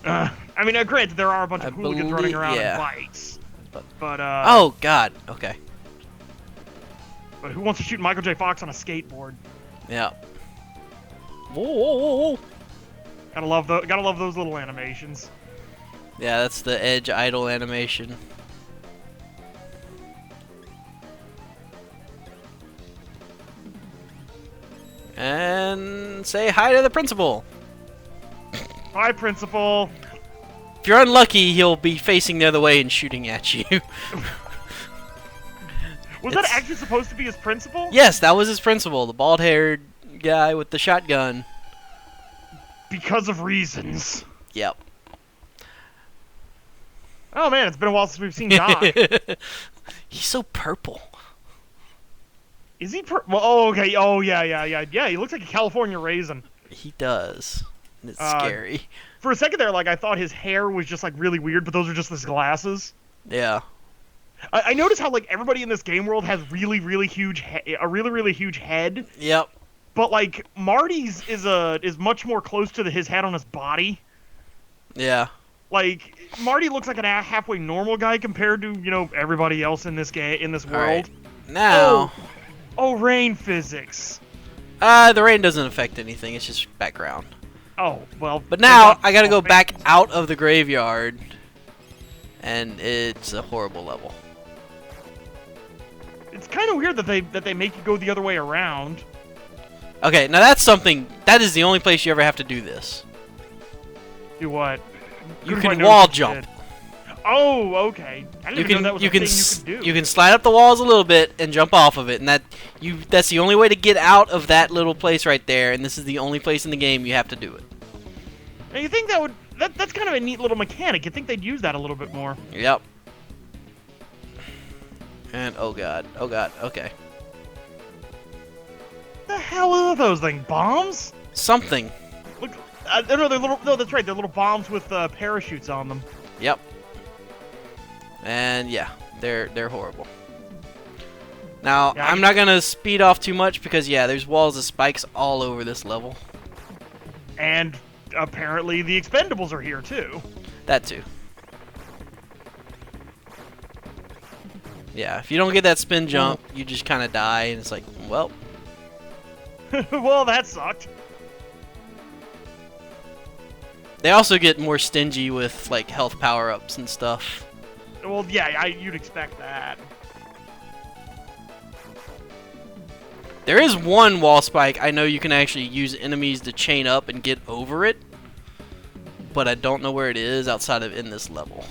I mean, granted, there are a bunch of hooligans running around in bikes. But oh, God, okay. But who wants to shoot Michael J. Fox on a skateboard? Yeah. Whoa, whoa, whoa, whoa. Gotta love those little animations. Yeah, that's the edge idle animation. And say hi to the principal. Hi, principal. If you're unlucky, he'll be facing the other way and shooting at you. Was that actually supposed to be his principal? Yes, that was his principal, the bald-haired guy with the shotgun. Because of reasons. Yep. Oh man, it's been a while since we've seen Doc. He's so purple. Is he well, oh, okay. Oh, yeah. He looks like a California raisin. He does. It's scary. For a second there, like, I thought his hair was just, like, really weird, but those are just his glasses. Yeah. I noticed how, like, everybody in this game world has a really, really huge head. Yep. But, like, Marty's is much more close to his head on his body. Yeah. Like, Marty looks like a halfway normal guy compared to, you know, everybody else in this world. Right. Now... Oh, rain physics. The rain doesn't affect anything. It's just background. Oh, well. But now, I gotta go back out of the graveyard. And it's a horrible level. It's kind of weird that they make you go the other way around. Okay, now that's something... That is the only place you ever have to do this. Do what? You can wall jump. Oh, okay. I didn't even know that was a thing you could do. You can slide up the walls a little bit and jump off of it, and that's the only way to get out of that little place right there. And this is the only place in the game you have to do it. Now you think that's kind of a neat little mechanic. You think they'd use that a little bit more? Yep. And oh god, okay. The hell are those things? Bombs? Something. Look, no, they're little. No, that's right. They're little bombs with parachutes on them. Yep. And yeah, they're horrible. Now, yeah, I'm not gonna speed off too much because yeah, there's walls of spikes all over this level. And apparently the expendables are here too. That too. Yeah, if you don't get that spin jump, you just kind of die, and it's like, well. Well, that sucked. They also get more stingy with like health power-ups and stuff. Well, yeah, you'd expect that. There is one wall spike I know you can actually use enemies to chain up and get over it, but I don't know where it is outside of in this level.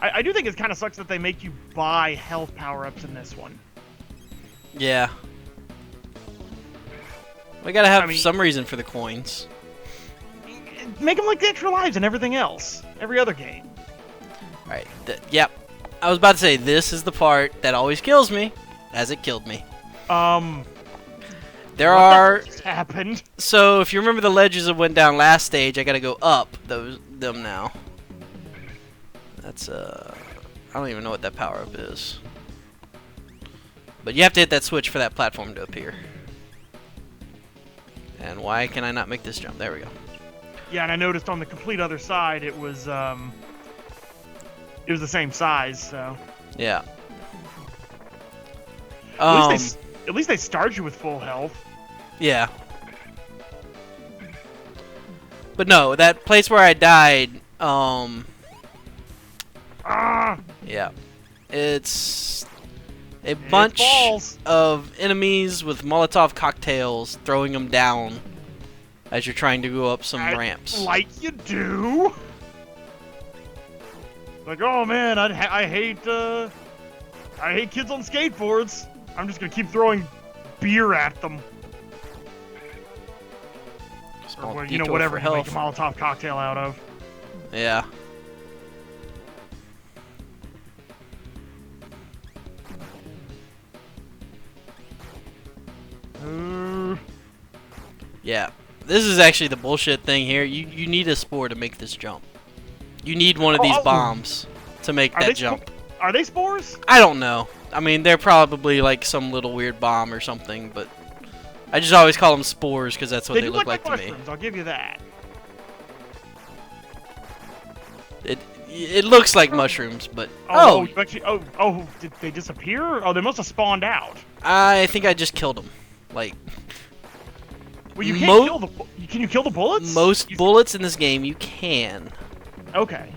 I do think it kind of sucks that they make you buy health power-ups in this one. Yeah. We gotta have some reason for the coins. Make them like the extra lives and everything else. Every other game. Alright, yep. I was about to say, this is the part that always kills me, as it killed me. There are... What happened? So, if you remember the ledges that went down last stage, I gotta go up them now. That's, I don't even know what that power-up is. But you have to hit that switch for that platform to appear. And why can I not make this jump? There we go. Yeah, and I noticed on the complete other side it was the same size. So Yeah. at least they start you with full health. Yeah. But no, that place where I died, yeah. It's a bunch of enemies with Molotov cocktails throwing them down as you're trying to go up some ramps. Like you do. Like, oh man, I hate kids on skateboards. I'm just gonna keep throwing beer at them. Or, you know, whatever you make a Molotov cocktail out of. Yeah. Yeah. This is actually the bullshit thing here. You need a spore to make this jump. You need one of these bombs to make that jump. Are they spores? I don't know. I mean, they're probably like some little weird bomb or something, but I just always call them spores because that's what they look like to me. I'll give you that. It looks like mushrooms, but did they disappear? Oh, they must have spawned out. I think I just killed them. Like, well, you can't kill the. Can you kill the bullets? Most bullets in this game you can. Okay.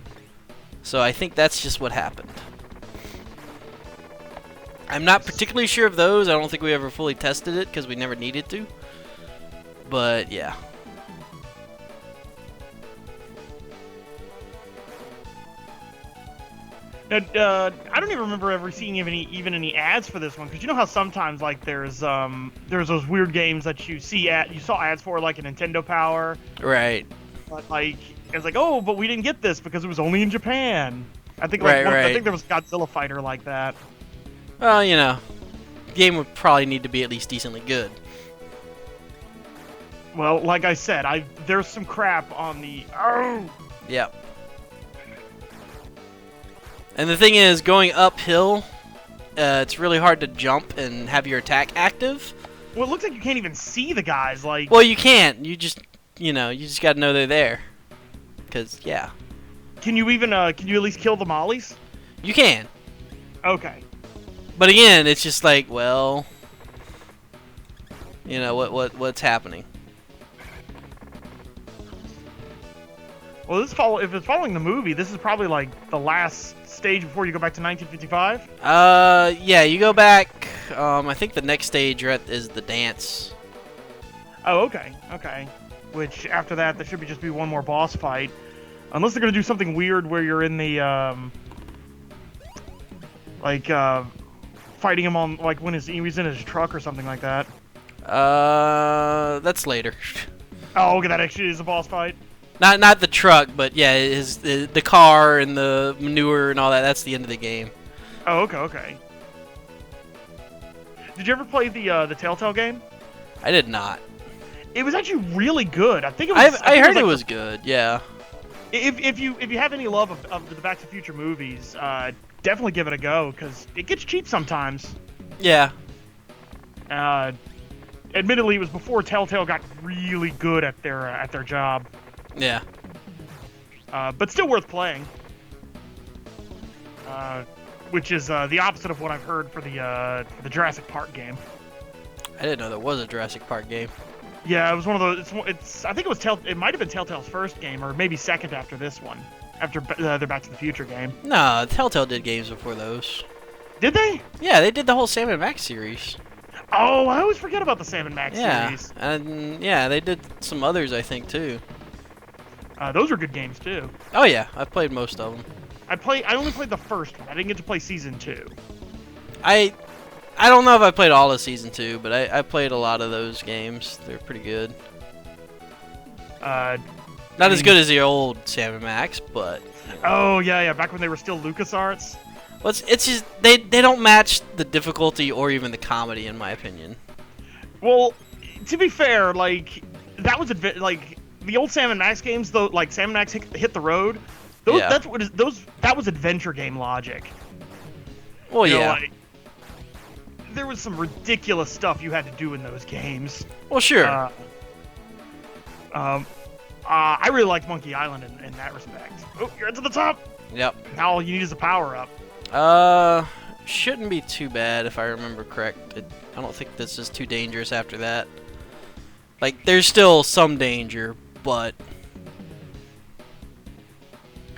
So I think that's just what happened. I'm not particularly sure of those. I don't think we ever fully tested it because we never needed to. But yeah. Now, I don't even remember ever seeing even any ads for this one, because you know how sometimes like there's those weird games that you saw ads for, like a Nintendo Power. Right. But like it's like, oh, but we didn't get this because it was only in Japan. I think I think there was Godzilla Fighter like that. Well, you know, the game would probably need to be at least decently good. Well, like I said, there's some crap on the Yep. And the thing is, going uphill, it's really hard to jump and have your attack active. Well, it looks like you can't even see the guys. Like, well, you can't. You just got to know they're there. Because yeah. Can you at least kill the mollies? You can. Okay. But again, it's just like, well, you know what's happening. Well, if it's following the movie, this is probably like the last stage before you go back to 1955. Yeah, you go back. I think the next stage is the dance. Oh, okay, okay. Which after that, there should just be one more boss fight, unless they're gonna do something weird where you're in the fighting him on like when he was in his truck or something like that. That's later. Oh, okay, that actually is a boss fight. Not the truck, but yeah, the car and the manure and all that. That's the end of the game. Oh, okay, okay. Did you ever play the Telltale game? I did not. It was actually really good. I think it was. I heard it was good. Yeah. If you have any love of the Back to the Future movies, definitely give it a go because it gets cheap sometimes. Yeah. Admittedly, it was before Telltale got really good at their job. Yeah. But still worth playing. Which is the opposite of what I've heard for the Jurassic Park game. I didn't know there was a Jurassic Park game. Yeah, it was one of those. I think it might have been Telltale's first game, or maybe second after this one, after their Back to the Future game. No, Telltale did games before those. Did they? Yeah, they did the whole Sam & Max series. Oh, I always forget about the Sam & Max series. And yeah, they did some others, I think, too. Those are good games too. Oh yeah, I've played most of them. I only played the first one. I didn't get to play Season 2. I don't know if I played all of Season 2, but I played a lot of those games. They're pretty good. Not as good as the old Sam & Max, but... Oh, yeah, back when they were still LucasArts. Well, it's just, they don't match the difficulty or even the comedy, in my opinion. Well, to be fair, like, that was, like... The old Sam & Max games, though, like Sam & Max Hit the Road, that was adventure game logic. Well, yeah. Like, there was some ridiculous stuff you had to do in those games. Well, sure. I really liked Monkey Island in that respect. Oh, you're to the top. Yep. Now all you need is a power up. Shouldn't be too bad if I remember correct. I don't think this is too dangerous after that. Like, there's still some danger, but...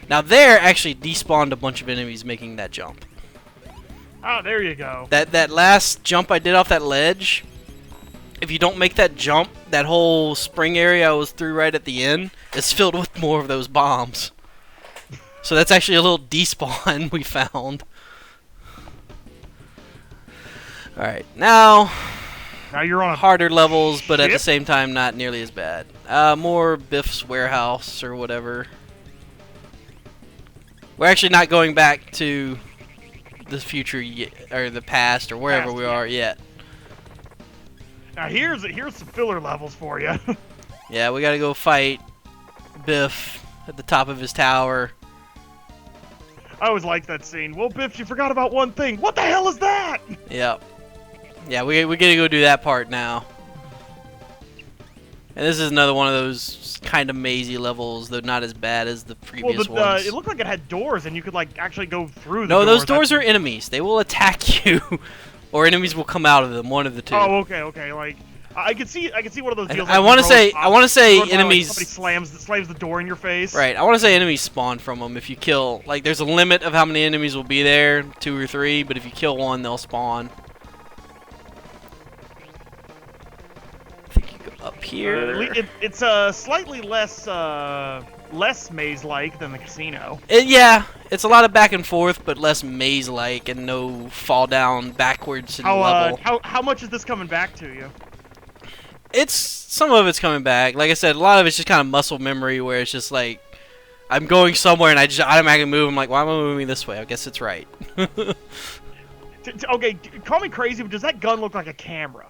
Now there actually despawned a bunch of enemies making that jump. Oh, there you go. That last jump I did off that ledge, if you don't make that jump, that whole spring area I was through right at the end is filled with more of those bombs. So that's actually a little despawn we found. Alright, now you're on a harder levels, but at the ship? same time not nearly as bad. More Biff's warehouse or whatever. We're actually not going back to the future yet, or the past or wherever we are yet. Now here's some filler levels for you. Yeah, we gotta go fight Biff at the top of his tower. I always liked that scene. Well, Biff, you forgot about one thing. What the hell is that? Yep. Yeah, we gotta go do that part now. And this is another one of those kind of mazy levels, though not as bad as the previous ones. It looked like it had doors, and you could like actually go through. No, those doors are enemies. They will attack you, or enemies will come out of them. One of the two. Oh, okay. Like I could see one of those deals. I want to say enemies. Like, somebody slams the door in your face. Right. I want to say enemies spawn from them if you kill. Like, there's a limit of how many enemies will be there, 2 or 3. But if you kill one, they'll spawn. I think you go up here. It's slightly less maze-like than the casino. Yeah, it's a lot of back and forth, but less maze-like and no fall down backwards in the level. How much is this coming back to you? Some of it's coming back. Like I said, a lot of it's just kind of muscle memory, where it's just like I'm going somewhere and I just automatically move. I'm like, why am I moving this way? I guess it's right. Okay, call me crazy, but does that gun look like a camera?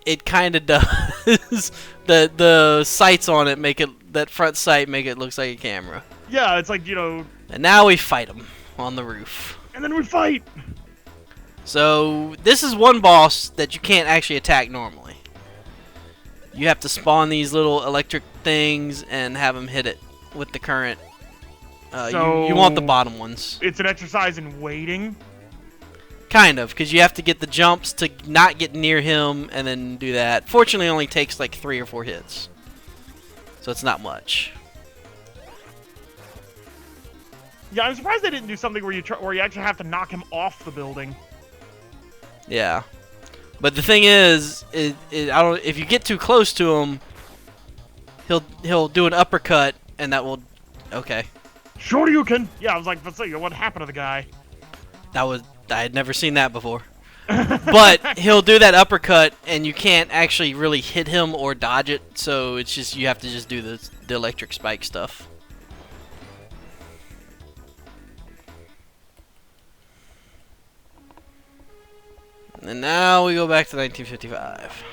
It kind of does. The sights on it make it, that front sight make it looks like a camera. Yeah, it's like, you know. And now we fight them on the roof. And then we fight. So this is one boss that you can't actually attack normally. You have to spawn these little electric things and have them hit it with the current. You want the bottom ones. It's an exercise in waiting. Kind of, because you have to get the jumps to not get near him and then do that. Fortunately, it only takes like 3 or 4 hits. So it's not much. Yeah, I'm surprised they didn't do something where you actually have to knock him off the building. Yeah. But the thing is, if you get too close to him, he'll do an uppercut, and that will... Okay. Sure you can! Yeah, I was like, let's see, what happened to the guy? I had never seen that before. But he'll do that uppercut, and you can't actually really hit him or dodge it, so it's just, you have to just do the electric spike stuff. And now we go back to 1955.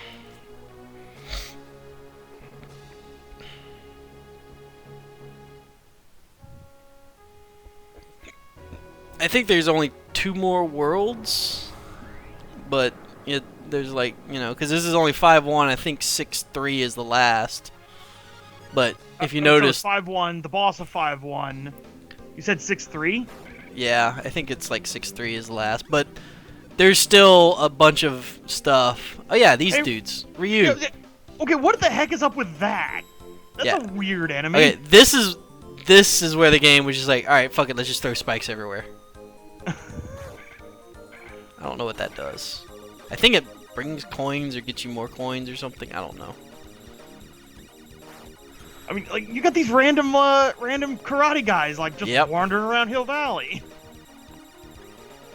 I think there's only 2 more worlds, but there's like, because this is only 5-1, I think 6-3 is the last. But if you notice... So 5-1, the boss of 5-1. You said 6-3? Yeah, I think it's like 6-3 is the last, but there's still a bunch of stuff. Oh yeah, these dudes. Ryu. Okay, what the heck is up with that? That's a weird enemy. Okay, this is where the game was just like, alright, fuck it, let's just throw spikes everywhere. I don't know what that does. I think it brings coins or gets you more coins or something. I don't know. I mean, like, you got these random karate guys, like, just wandering around Hill Valley.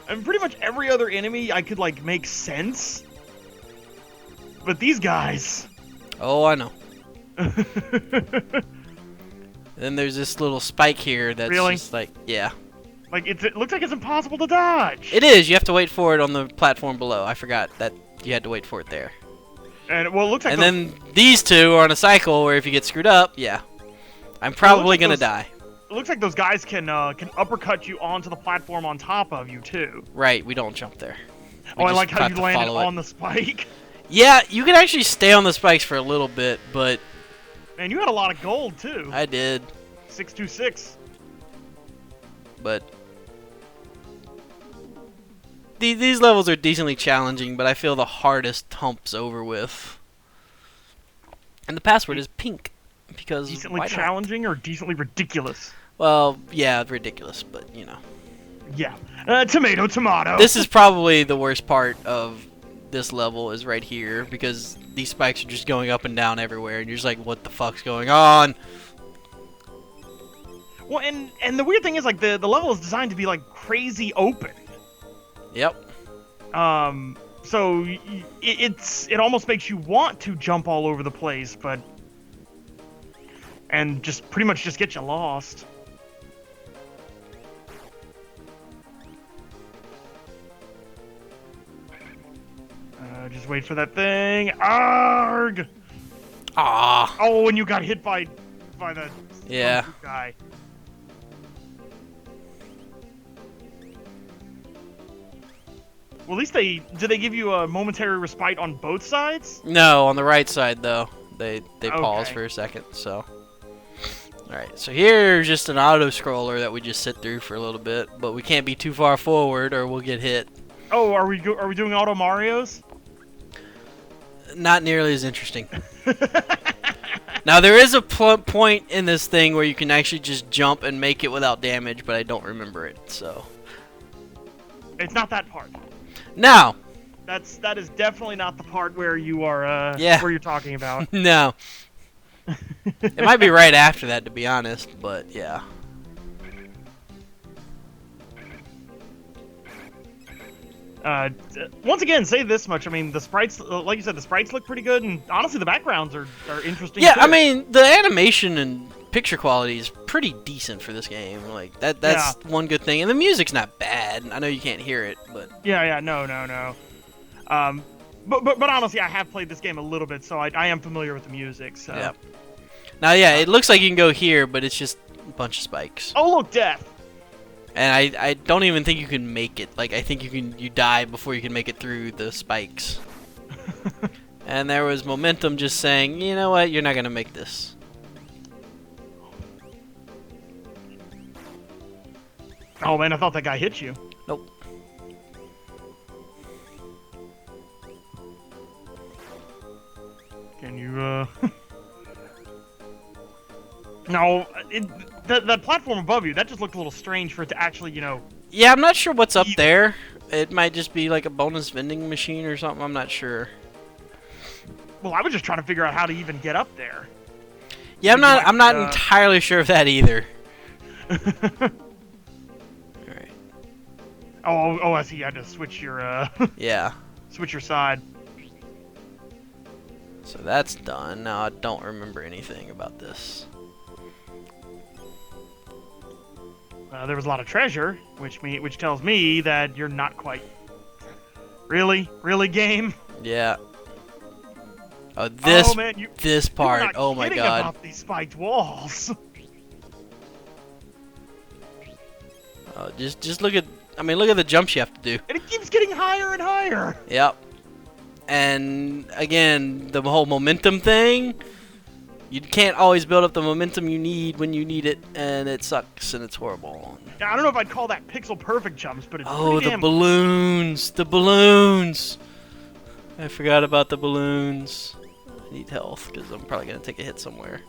And pretty much every other enemy I could, like, make sense. But these guys... Oh, I know. Then there's this little spike here that's just like, yeah. Like, it looks like it's impossible to dodge. It is. You have to wait for it on the platform below. I forgot that you had to wait for it there. And, well, it looks like... And then these two are on a cycle where if you get screwed up, yeah. I'm probably going to die. It looks like those guys can uppercut you onto the platform on top of you, too. Right, we don't jump there. I like how you landed on the spike. Yeah, you can actually stay on the spikes for a little bit, but Man, you had a lot of gold too. I did. 626. But these levels are decently challenging, but I feel the hardest hump's over with. And the password is pink because decently why not? Challenging or decently ridiculous? Well, yeah, ridiculous, but you know. Yeah. Tomato, tomato. This is probably the worst part of this level is right here because these spikes are just going up and down everywhere, and you're just like, what the fuck's going on? Well, and the weird thing is, like, the level is designed to be, like, crazy open. Yep. So it almost makes you want to jump all over the place, but... And just pretty much just get you lost. Just wait for that thing. Arg! Ah. Oh, and you got hit by the guy. Well, at least did they give you a momentary respite on both sides? No, on the right side though. They pause for a second, so. Alright, so here's just an auto-scroller that we just sit through for a little bit, but we can't be too far forward or we'll get hit. Oh, are we doing Auto Marios? Not nearly as interesting. Now, there is a point in this thing where you can actually just jump and make it without damage, but I don't remember it, so. It's not that part. No. That is definitely not the part where you are, where you're talking about. No. It might be right after that, to be honest, but yeah. Once again, say this much. I mean, the sprites, like you said, the sprites look pretty good, and honestly, the backgrounds are interesting. Yeah, too. I mean, the animation and picture quality is pretty decent for this game. Like that's one good thing, and the music's not bad. I know you can't hear it, but no. But honestly, I have played this game a little bit, so I am familiar with the music. So. Yeah. Now, yeah, it looks like you can go here, but it's just a bunch of spikes. Oh, look, death. And I don't even think you can make it. Like, I think you die before you can make it through the spikes. And there was momentum just saying, you know what, you're not gonna make this. Oh man, I thought that guy hit you. Nope. Can you, No, that platform above you, that just looked a little strange for it to actually, you know... Yeah, I'm not sure what's up there. It might just be like a bonus vending machine or something, I'm not sure. Well, I was just trying to figure out how to even get up there. Yeah, I'm not entirely sure of that either. Alright. Oh, I see, you had to switch your, Yeah. Switch your side. So that's done. Now I don't remember anything about this. There was a lot of treasure, which tells me that you're not quite... Really, game? Yeah. Oh, this this part. You're not oh my kidding god. About these spiked walls. Just look at. I mean, look at the jumps you have to do. And it keeps getting higher and higher. Yep. And again, the whole momentum thing. You can't always build up the momentum you need when you need it, and it sucks and it's horrible. I don't know if I'd call that pixel perfect jumps, but it's oh, pretty the damn... balloons! The balloons! I forgot about the balloons. I need health because I'm probably gonna take a hit somewhere.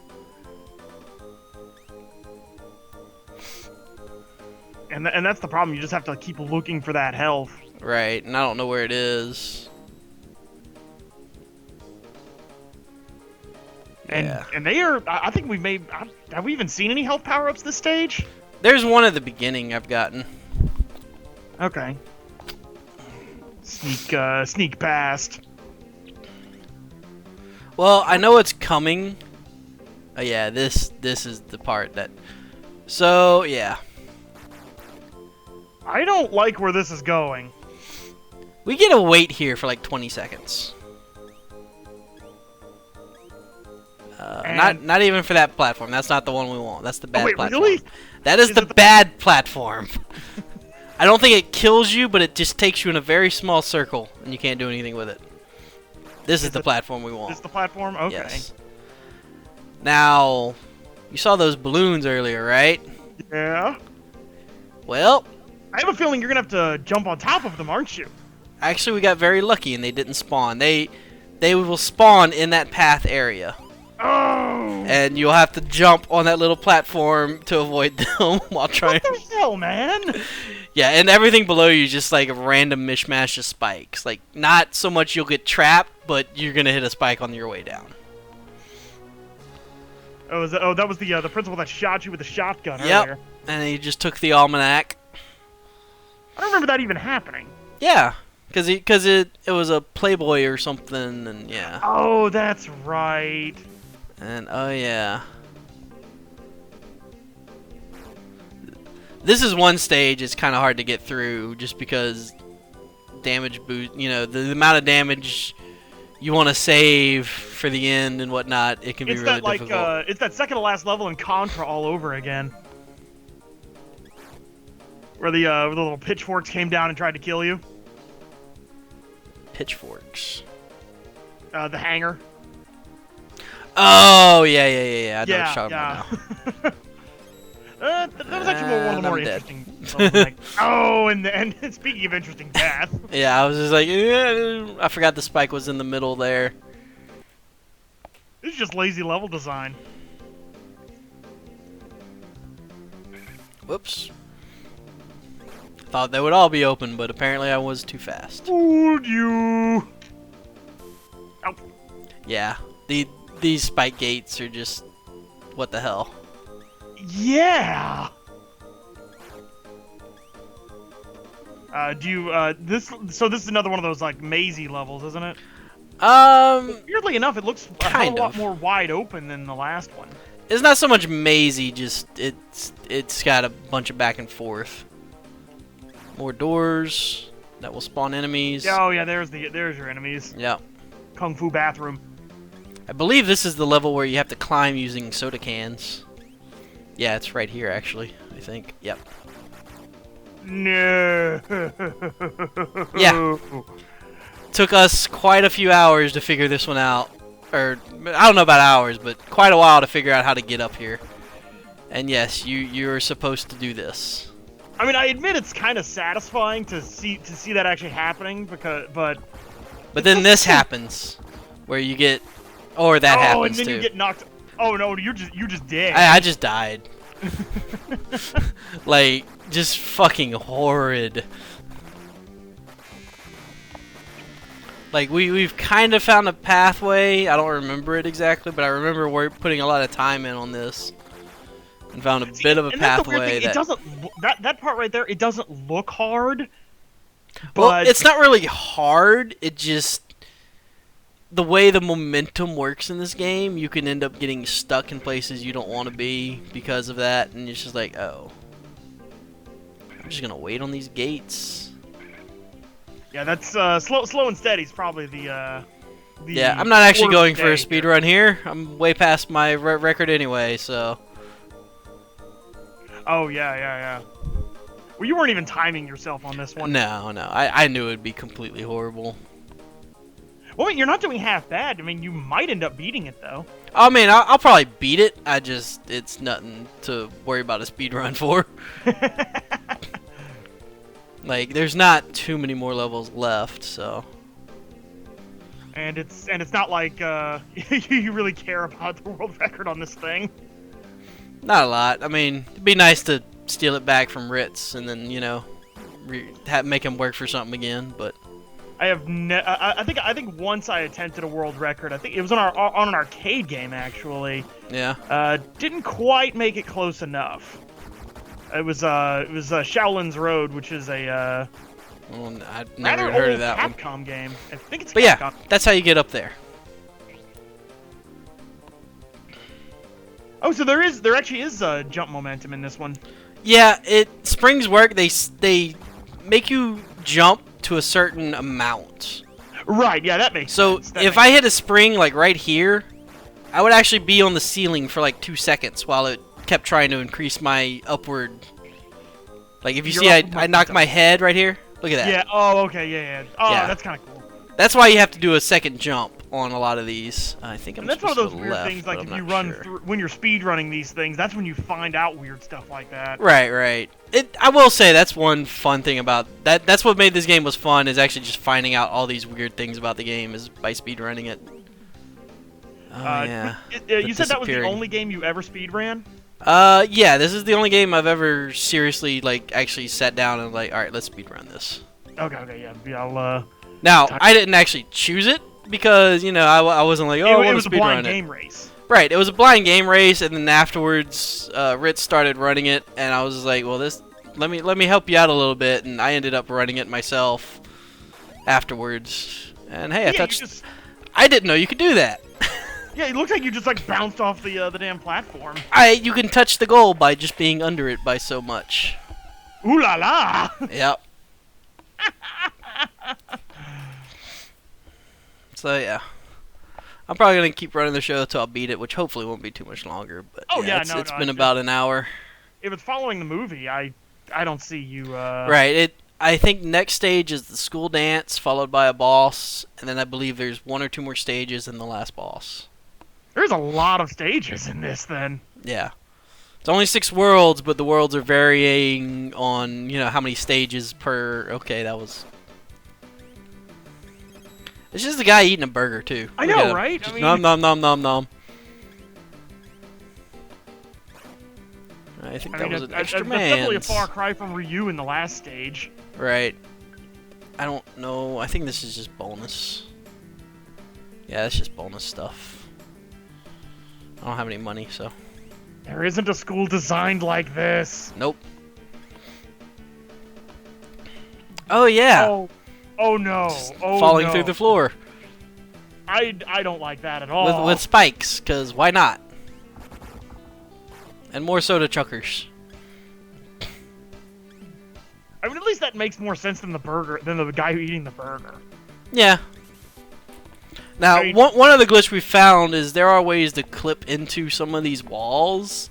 And that's the problem. You just have to keep looking for that health. Right, and I don't know where it is. And they are. I think we've made. Have we even seen any health power-ups this stage? There's one at the beginning I've gotten. Okay. Sneak past. Well, I know it's coming. Oh yeah, this is the part that. So yeah. I don't like where this is going. We get to wait here for like 20 seconds. Not even for that platform. That's not the one we want. That's the bad platform. Really? That is the bad platform. I don't think it kills you, but it just takes you in a very small circle, and you can't do anything with it. This is the platform we want. This is the platform? Okay. Yes. Now, you saw those balloons earlier, right? Yeah. Well, I have a feeling you're gonna have to jump on top of them, aren't you? actually, we got very lucky and they didn't spawn. They will spawn in that path area. Oh! And you'll have to jump on that little platform to avoid them while trying. What the hell, man? Yeah, and everything below you is just like a random mishmash of spikes. Like, not so much you'll get trapped, but you're gonna hit a spike on your way down. Oh, that was the principal that shot you with the shotgun Yep. earlier. And he just took the almanac. I don't remember that even happening. Yeah, because it was a Playboy or something, and yeah. Oh, that's right. And oh yeah. This is one stage it's kind of hard to get through just because damage boost, you know, the amount of damage you want to save for the end and whatnot, it can be really difficult. It's that second to last level in Contra all over again. Where the little pitchforks came down and tried to kill you. Pitchforks. The hangar. Oh, yeah. I know what you're talking yeah. about now. That was actually one of the more I'm dead. interesting levels, like, oh, and speaking of interesting death. Yeah, I was just like, I forgot the spike was in the middle there. This is just lazy level design. Whoops. Thought they would all be open, but apparently I was too fast. Fooled you. Oh. Yeah, these spike gates are just, what the hell. Yeah. This is another one of those like mazy levels, isn't it? Weirdly enough, it looks a hell of a lot more wide open than the last one. It's not so much mazy, just it's got a bunch of back and forth. More doors that will spawn enemies. Oh yeah, there's your enemies. Yep. Kung Fu bathroom. I believe this is the level where you have to climb using soda cans. Yeah, it's right here actually, I think. Yep. No. Yeah. Took us quite a few hours to figure this one out. Or, I don't know about hours, but quite a while to figure out how to get up here. And yes, you're supposed to do this. I mean, I admit it's kind of satisfying to see that actually happening, but then this happens, where you get, or that happens too. Oh, and then you get knocked. Oh no, you're just dead. I just died. Like, just fucking horrid. Like, we've kind of found a pathway. I don't remember it exactly, but I remember we're putting a lot of time in on this. And found a bit of a pathway. It doesn't, that part right there, it doesn't look hard. But well, it's not really hard. It just, the way the momentum works in this game, you can end up getting stuck in places you don't want to be because of that. And it's just like, oh, I'm just going to wait on these gates. Yeah, that's slow and steady is probably the yeah, I'm not actually going for a day speedrun here. I'm way past my record anyway, so. Oh, yeah. Well, you weren't even timing yourself on this one. No. I knew it would be completely horrible. Well, I mean, you're not doing half bad. I mean, you might end up beating it, though. I mean, I'll probably beat it. It's nothing to worry about a speedrun for. Like, there's not too many more levels left, so. And it's not like you really care about the world record on this thing. Not a lot. I mean, it'd be nice to steal it back from Ritz and then, you know, make him work for something again. But I have I think once I attempted a world record. I think it was on an arcade game actually. Yeah. Didn't quite make it close enough. It was Shaolin's Road, which is a well, I've never heard of that one. Capcom game. I think it's but Capcom. Yeah, that's how you get up there. Oh, so there actually is jump momentum in this one. Yeah, springs work. They make you jump to a certain amount. Right. Yeah, that makes sense. So if I hit a spring like right here, I would actually be on the ceiling for like 2 seconds while it kept trying to increase my upward. Like if you see, I knocked my head right here. Look at that. Yeah. Oh, okay. Yeah. Oh, yeah. That's kind of cool. That's why you have to do a second jump on a lot of these. I think I'm And that's one of supposed those to go weird left, things, like but if I'm you not run sure. through when you're speed running these things, that's when you find out weird stuff like that. Right. I will say that's one fun thing about that. That's what made this game was fun, is actually just finding out all these weird things about the game is by speed running it. Oh yeah. You said that was the only game you ever speed ran? Yeah, this is the only game I've ever seriously, like, actually sat down and, like, alright, let's speedrun this. Okay, yeah, I'll, Now, I didn't actually choose it, because, you know, I wasn't like, oh, I want to it was a blind speedrun it. game race. Right, it was a blind game race, and then afterwards, Ritz started running it, and I was like, well, let me help you out a little bit, and I ended up running it myself afterwards. And hey, I didn't know you could do that. Yeah, it looks like you just like bounced off the damn platform. You can touch the goal by just being under it by so much. Ooh la la! Yep. So yeah, I'm probably gonna keep running the show until I beat it, which hopefully won't be too much longer. But it's been about an hour. If it's following the movie, I don't see you. Right. I think next stage is the school dance, followed by a boss, and then I believe there's 1 or 2 more stages and the last boss. There's a lot of stages in this, then. Yeah. It's only 6 worlds, but the worlds are varying on, you know, how many stages per... Okay, that was... It's just a guy eating a burger, too. I know, right? Just I mean... nom nom nom nom nom. I think that was an extra man. That's definitely a far cry from Ryu in the last stage. Right. I don't know. I think this is just bonus. Yeah, that's just bonus stuff. I don't have any money, so... There isn't a school designed like this. Nope. Oh, yeah. Oh no. Falling through the floor. I don't like that at all. With spikes, because why not? And more soda chuckers. I mean, at least that makes more sense than the guy eating the burger. Yeah. Now, I mean, one of the glitch we found is there are ways to clip into some of these walls,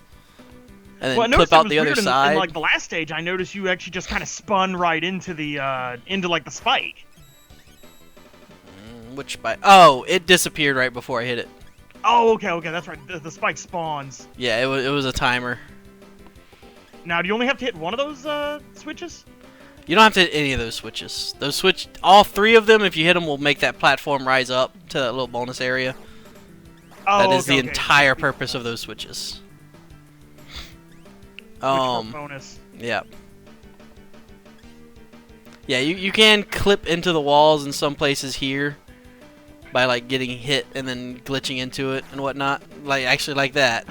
and then clip out the other side. In like the last stage, I noticed you actually just kind of spun right into the like the spike. Which spike? Oh, it disappeared right before I hit it. Oh, okay, that's right. The spike spawns. Yeah, it was a timer. Now, do you only have to hit one of those switches? You don't have to hit any of those switches. All 3 of them, if you hit them, will make that platform rise up to that little bonus area. Oh, that is the entire purpose of those switches. Bonus. Yeah. Yeah, you can clip into the walls in some places here by like getting hit and then glitching into it and whatnot. Like actually like that.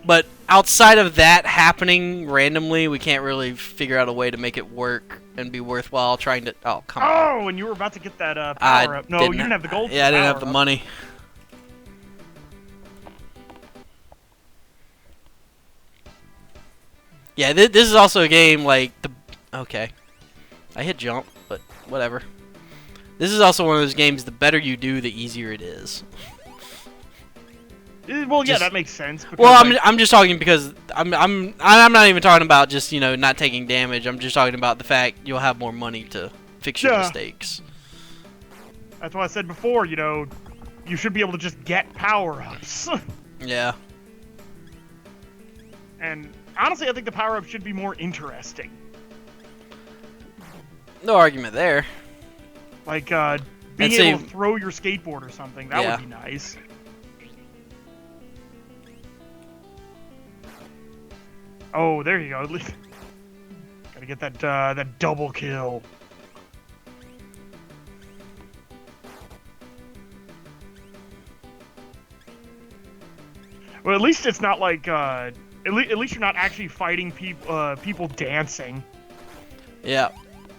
But outside of that happening randomly, we can't really figure out a way to make it work and be worthwhile trying to... Oh, come on. Oh, and you were about to get that power up. No, you didn't have the gold. Yeah, I didn't have the money. Yeah, this is also a game like... Okay. I hit jump, but whatever. This is also one of those games, the better you do, the easier it is. Well, yeah, that makes sense. Well, I'm just talking because I'm not even talking about just, you know, not taking damage. I'm just talking about the fact you'll have more money to fix your mistakes. That's why I said before, you know, you should be able to just get power-ups. Yeah. And honestly, I think the power-ups should be more interesting. No argument there. Like, being able to throw your skateboard or something. That would be nice. Oh, there you go. Gotta get that double kill. Well, at least it's not like at least you're not actually fighting people dancing. Yeah.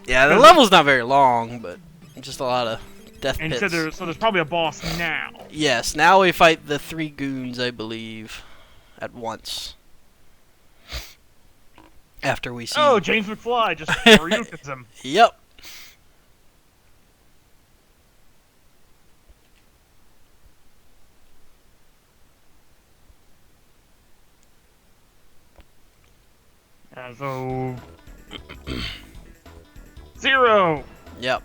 Yeah, the level's not very long, but just a lot of death pits. And so there's probably a boss now. Yes, now we fight the 3 goons, I believe, at once. After we see... Oh, James McFly just Ryukens him. Yep. So... 0! Yep.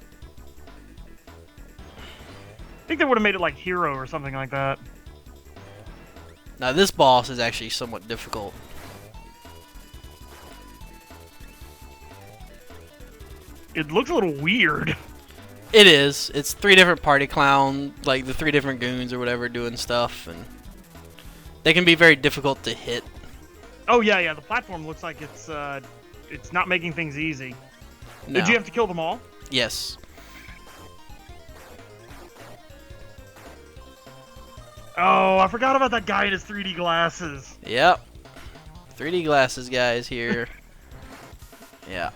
think they would have made it like Hero or something like that. Now this boss is actually somewhat difficult. It looks a little weird. It is. It's 3 different party clown, like the 3 different goons or whatever doing stuff, and they can be very difficult to hit. Oh yeah, yeah. The platform looks like it's not making things easy. No. Did you have to kill them all? Yes. Oh, I forgot about that guy in his 3D glasses. Yep. 3D glasses guys here. Yeah.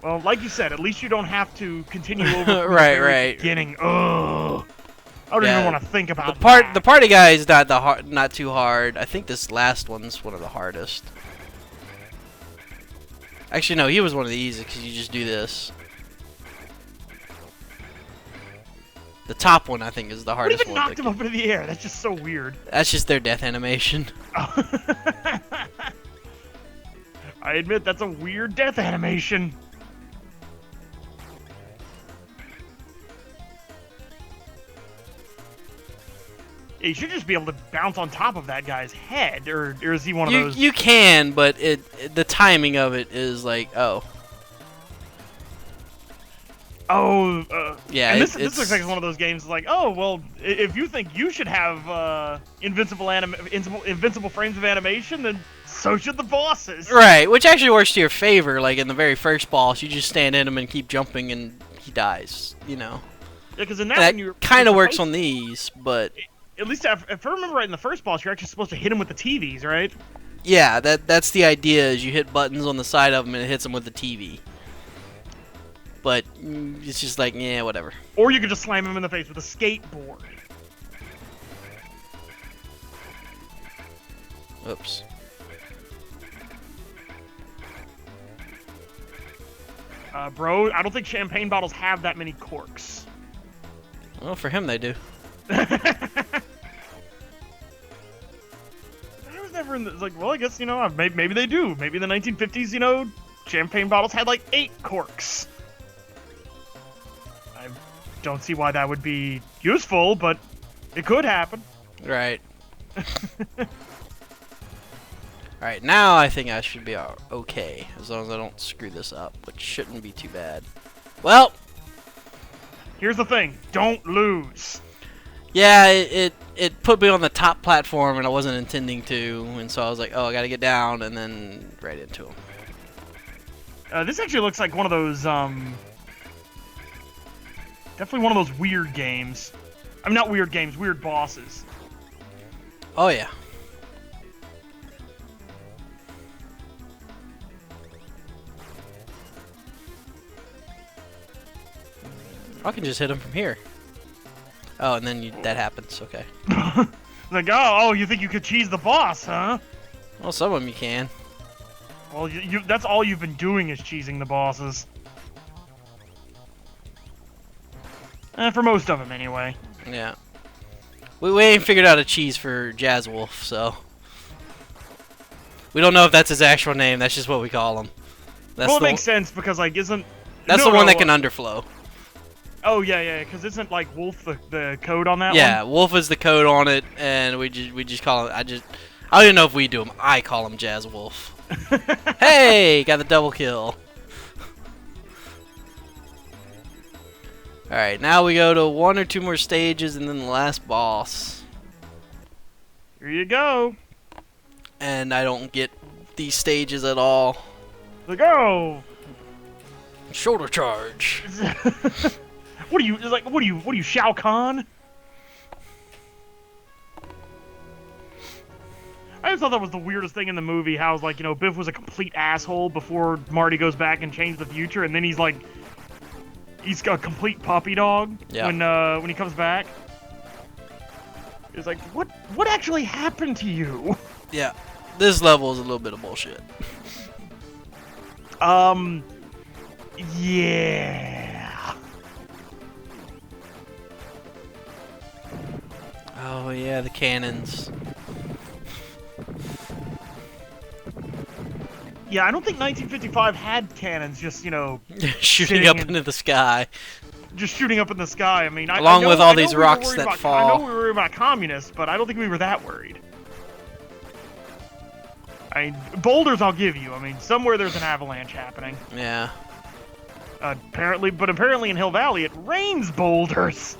Well, like you said, at least you don't have to continue over from the right, very right. beginning. Ugh. I don't even want to think about The party guy is not too hard. I think this last one's one of the hardest. Actually, no, he was one of the easiest because you just do this. The top one, I think, is the hardest What even one. knocked him up into the air? That's just so weird. That's just their death animation. I admit that's a weird death animation. You should just be able to bounce on top of that guy's head, or is he one of those? You can, but the timing of it is like, oh. Yeah. And this looks like one of those games like, oh, well, if you think you should have invincible frames of animation, then so should the bosses. Right, which actually works to your favor. Like in the very first boss, you just stand in him and keep jumping, and he dies. You know. Yeah, because in that one, kind of works on these, but. At least if I remember right, in the first boss, you're actually supposed to hit him with the TVs, right? Yeah, that's the idea. Is you hit buttons on the side of them and it hits them with the TV. But it's just like, yeah, whatever. Or you could just slam him in the face with a skateboard. Oops. Bro, I don't think champagne bottles have that many corks. Well, for him they do. I was never in the, like, well, I guess, maybe they do. Maybe in the 1950s, champagne bottles had like 8 corks. I don't see why that would be useful, but it could happen. Right. Alright, now I think I should be okay, as long as I don't screw this up, which shouldn't be too bad. Well! Here's the thing, don't lose. Yeah, it put me on the top platform, and I wasn't intending to, and so I was like, oh, I gotta get down, and then right into him. This actually looks like one of those, definitely one of those weird games. I mean, not weird games, weird bosses. Oh, yeah. I can just hit him from here. Oh, and then that happens. Okay. Like, oh, you think you could cheese the boss, huh? Well, some of them you can. Well, that's all you've been doing is cheesing the bosses. For most of them, anyway. Yeah. We ain't figured out a cheese for Jazz Wolf, so... We don't know if that's his actual name. That's just what we call him. That's well, it makes sense, because, like, That's the one that can underflow. Oh, yeah, because isn't, like, Wolf the code on that one? Yeah, Wolf is the code on it, and we just call him... I don't even know if we do him. I call him Jazz Wolf. Hey! Got the double kill. Alright, now we go to 1 or 2 more stages, and then the last boss. Here you go. And I don't get these stages at all. Like, oh! Shoulder charge. What are you, Shao Kahn? I just thought that was the weirdest thing in the movie, how, like, Biff was a complete asshole before Marty goes back and changes the future, and then he's a complete puppy dog when he comes back. It's like, what actually happened to you? Yeah, this level is a little bit of bullshit. Yeah. Oh yeah, the cannons. Yeah, I don't think 1955 had cannons just, shooting up into the sky. just shooting up in the sky. I mean, along with all these rocks that fall. fall. I know we were worried about communists, but I don't think we were that worried. I mean, boulders I'll give you. I mean, somewhere there's an avalanche happening. Yeah. Apparently in Hill Valley it rains boulders.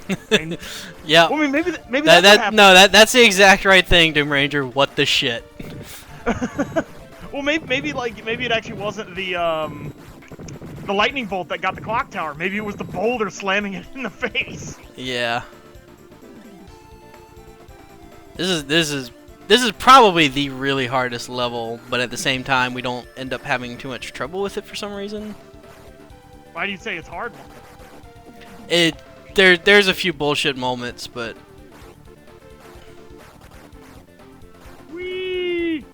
I mean, yeah. Well, I mean, maybe that's the exact right thing, Doom Ranger. What the shit? Well, maybe it actually wasn't the lightning bolt that got the clock tower. Maybe it was the boulder slamming it in the face. Yeah. This is probably the really hardest level, but at the same time, we don't end up having too much trouble with it for some reason. Why do you say it's hard? There's a few bullshit moments, but whee!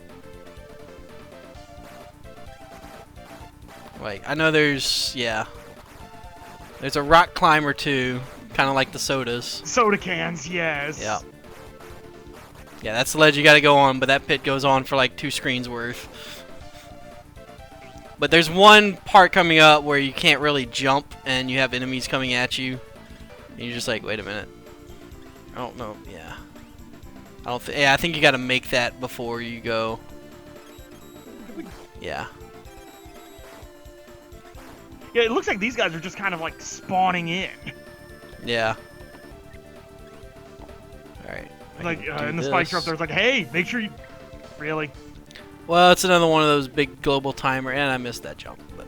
Like I know there's a rock climber too, kind of like the sodas. Soda cans, yes. Yeah. Yeah, that's the ledge you gotta go on, but that pit goes on for like 2 screens worth. But there's one part coming up where you can't really jump, and you have enemies coming at you. And you're just like, wait a minute. I don't know. Yeah. I think you gotta make that before you go. Yeah. Yeah, it looks like these guys are just kind of like spawning in. Yeah. Alright. Like, in the spikes are up there, it's like, hey, make sure you... Really? Well, it's another one of those big global timer, and I missed that jump, but...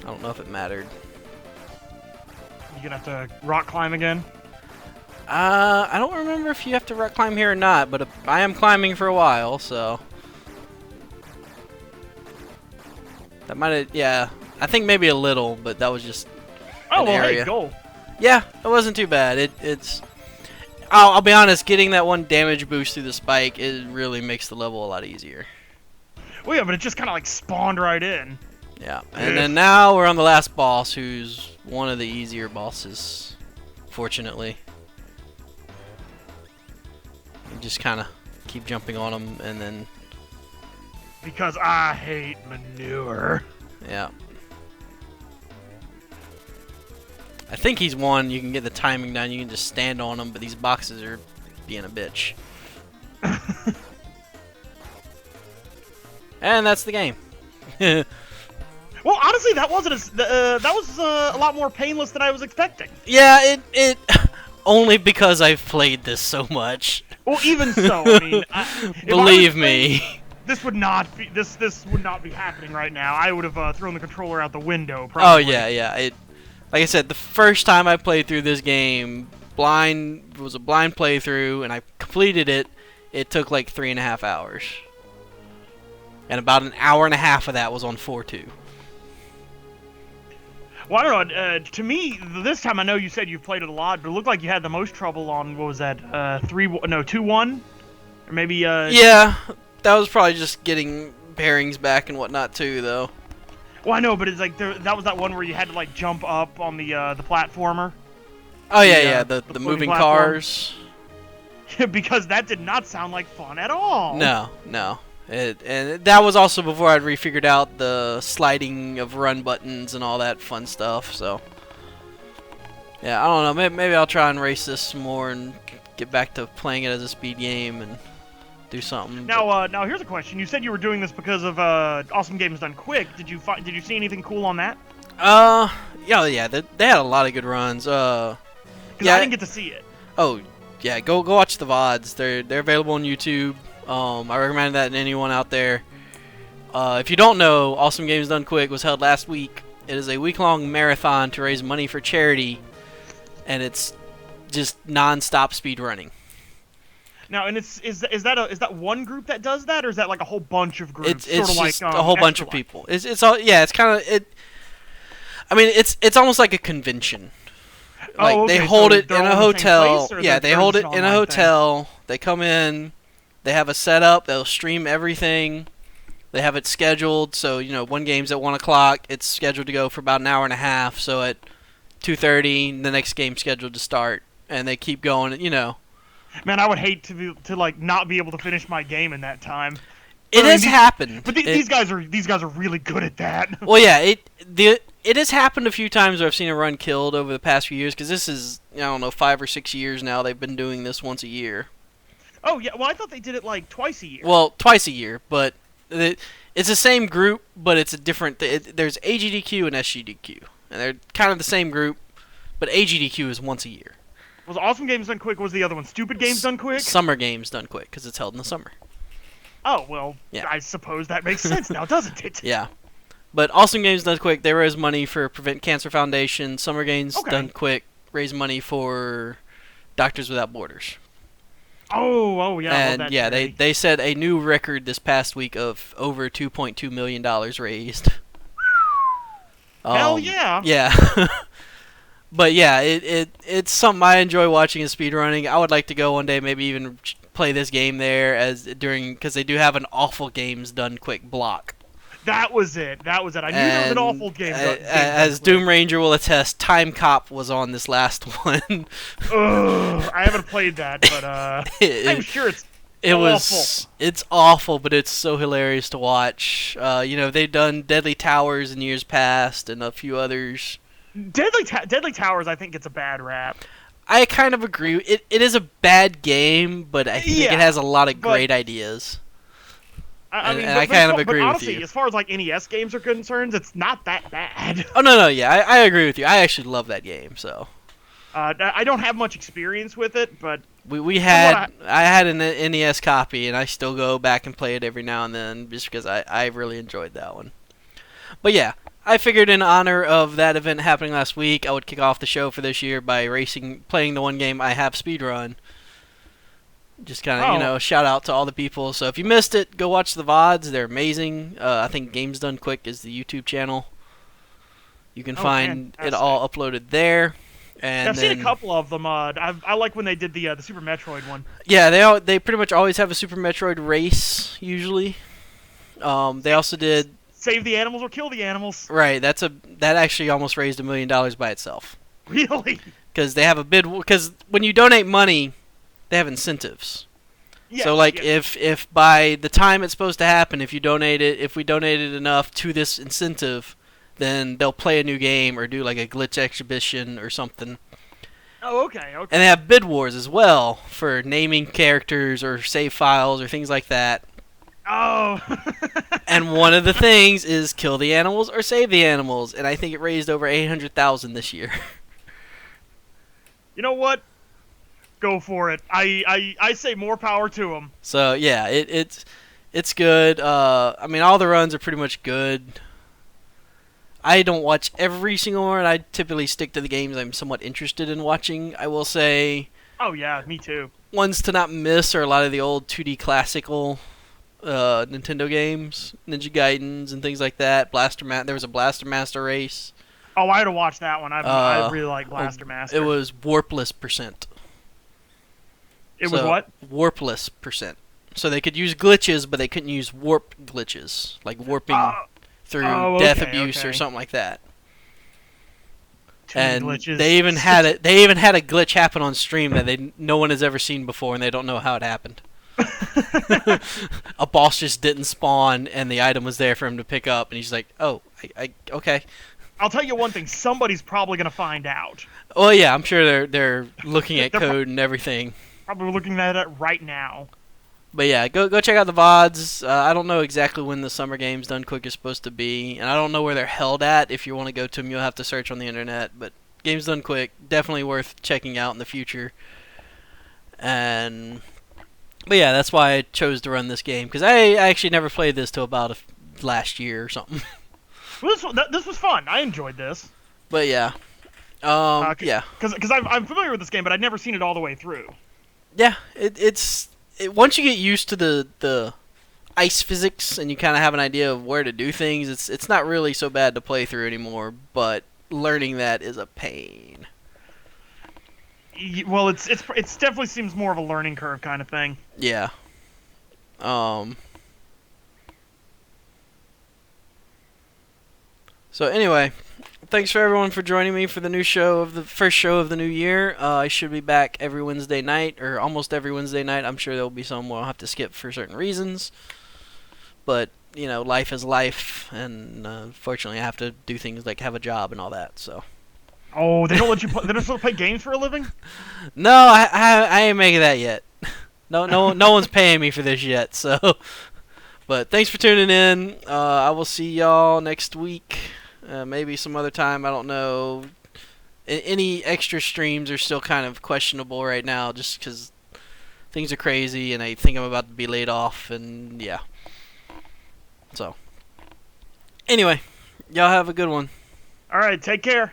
I don't know if it mattered. You gonna have to rock climb again? I don't remember if you have to rock climb here or not, but I am climbing for a while, so... That might have... Yeah. I think maybe a little, but that was just Oh, an well, area. hey, go. Yeah, it wasn't too bad. It's... I'll be honest, getting that one damage boost through the spike, it really makes the level a lot easier. Well, yeah, but it just kind of like spawned right in. Yeah, and then now we're on the last boss, who's one of the easier bosses, fortunately. You just kind of keep jumping on him, and then... Because I hate manure. Yeah. I think he's one. You can get the timing down. You can just stand on him, but these boxes are being a bitch. And that's the game. Well, honestly, that wasn't as that was a lot more painless than I was expecting. Yeah, it only because I've played this so much. Well, even so, I mean, believe me, this would not be happening right now. I would have thrown the controller out the window. Probably. Oh yeah. Like I said, the first time I played through this game, it was a blind playthrough, and I completed it. It took like 3.5 hours, and about an hour and a half of that was on 4.2. Well, I don't know. To me, this time I know you said you've played it a lot, but it looked like you had the most trouble on, what was that? 2.1, or maybe. Yeah, that was probably just getting bearings back and whatnot too, though. Well, I know, but it's like that was that one where you had to like jump up on the platformer. Oh yeah, the moving cars. Because that did not sound like fun at all. No. And that was also before I'd refigured out the sliding of run buttons and all that fun stuff. So yeah, I don't know. Maybe I'll try and race this some more and get back to playing it as a speed game and do something. Now here's a question. You said you were doing this because of Awesome Games Done Quick. Did you see anything cool on that? Yeah. They had a lot of good runs. I didn't get to see it. Oh, yeah. Go watch the VODs. They're available on YouTube. I recommend that to anyone out there. If you don't know, Awesome Games Done Quick was held last week. It is a week-long marathon to raise money for charity, and it's just non-stop speed running. Now, and is that one group that does that, or is that like a whole bunch of groups? It's sort of just like, a whole bunch of people. It's all, yeah. It's kind of it. I mean, it's almost like a convention. Like okay. They hold So it in a hotel. Yeah, they hold it in a hotel. Thing? They come in. They have a setup. They'll stream everything. They have it scheduled. So one game's at 1 o'clock. It's scheduled to go for about an hour and a half. So at 2:30, the next game's scheduled to start, and they keep going. Man, I would hate to like not be able to finish my game in that time. It has happened. But these guys are really good at that. Well, yeah, it has happened a few times where I've seen a run killed over the past few years, because this is, I don't know, 5 or 6 years now they've been doing this once a year. Oh, yeah, well, I thought they did it, like, twice a year. Well, twice a year, but it's the same group, but it's a different... there's AGDQ and SGDQ, and they're kind of the same group, but AGDQ is once a year. Was Awesome Games Done Quick, was the other one Stupid Games Done Quick? Summer Games Done Quick, because it's held in the summer. Oh, well, yeah. I suppose that makes sense now, doesn't it? Yeah. But Awesome Games Done Quick, they raise money for Prevent Cancer Foundation. Summer Games Done Quick raise money for Doctors Without Borders. Oh, yeah. And, well, yeah, they set a new record this past week of over $2.2 million raised. Hell yeah. Yeah. But, yeah, it's something I enjoy watching and speedrunning. I would like to go one day, maybe even play this game there because they do have an Awful Games Done Quick block. That was it. I knew there was an Awful game. As Doom Ranger will attest, Time Cop was on this last one. Ugh, I haven't played that, but I'm sure it's awful. It's awful, but it's so hilarious to watch. They've done Deadly Towers in years past and a few others. Deadly Towers, I think, gets a bad rap. I kind of agree. It is a bad game, but I think it has a lot of great ideas. I kind of agree honestly, with you. As far as like NES games are concerned, it's not that bad. Oh no, yeah, I agree with you. I actually love that game. So I don't have much experience with it, but I had an NES copy, and I still go back and play it every now and then, just because I really enjoyed that one. But yeah, I figured in honor of that event happening last week, I would kick off the show for this year by playing the one game I have Speedrun. Just kind of, shout out to all the people. So if you missed it, go watch the VODs. They're amazing. I think Games Done Quick is the YouTube channel. You can find it all uploaded there. And I've seen a couple of them. I like when they did the Super Metroid one. Yeah, they pretty much always have a Super Metroid race, usually. They also did... Save the animals or kill the animals. Right, that actually almost raised $1 million by itself. Really? Because they have a bid... Because when you donate money, they have incentives. Yes, so, if by the time it's supposed to happen, if we donated enough to this incentive, then they'll play a new game or do, like, a glitch exhibition or something. Oh, okay. And they have bid wars as well for naming characters or save files or things like that. Oh. And one of the things is kill the animals or save the animals, and I think it raised over $800,000 this year. You know what? Go for it. I say more power to them. So yeah, it's good. I mean, all the runs are pretty much good. I don't watch every single one. I typically stick to the games I'm somewhat interested in watching. I will say. Oh yeah, me too. Ones to not miss are a lot of the old 2D classical Nintendo games, Ninja Gaidens and things like that. There was a Blaster Master race. Oh, I had to watch that one. I really like Blaster Master. It was warpless %. It was what? Warpless %. So they could use glitches, but they couldn't use warp glitches, like warping through death abuse or something like that. And glitches. They even had a glitch happen on stream that no one has ever seen before, and they don't know how it happened. A boss just didn't spawn, and the item was there for him to pick up, and he's like, "Oh, okay." I'll tell you one thing: somebody's probably gonna find out. Well, yeah, I'm sure they're looking at code and everything. Probably looking at it right now. But yeah, go check out the VODs. I don't know exactly when the Summer Games Done Quick is supposed to be, and I don't know where they're held at. If you want to go to them, you'll have to search on the internet. But Games Done Quick, definitely worth checking out in the future. But yeah, that's why I chose to run this game, because I actually never played this till about last year or something. Well, this was fun. I enjoyed this. But yeah. Yeah. Because I'm familiar with this game, but I'd never seen it all the way through. Yeah, once you get used to the ice physics and you kind of have an idea of where to do things, it's not really so bad to play through anymore, but learning that is a pain. Well, it's definitely seems more of a learning curve kind of thing. Yeah. So anyway, thanks for everyone for joining me for the first show of the new year. I should be back every Wednesday night, or almost every Wednesday night. I'm sure there'll be some we'll have to skip for certain reasons. but life is life, and unfortunately I have to do things like have a job and all that. So. Oh, they don't let you. They don't let you play games for a living? No, I ain't making that yet. No one's paying me for this yet. So, but thanks for tuning in. I will see y'all next week. Maybe some other time. I don't know. Any extra streams are still kind of questionable right now, just because things are crazy, and I think I'm about to be laid off, and yeah. So, anyway, y'all have a good one. All right, take care.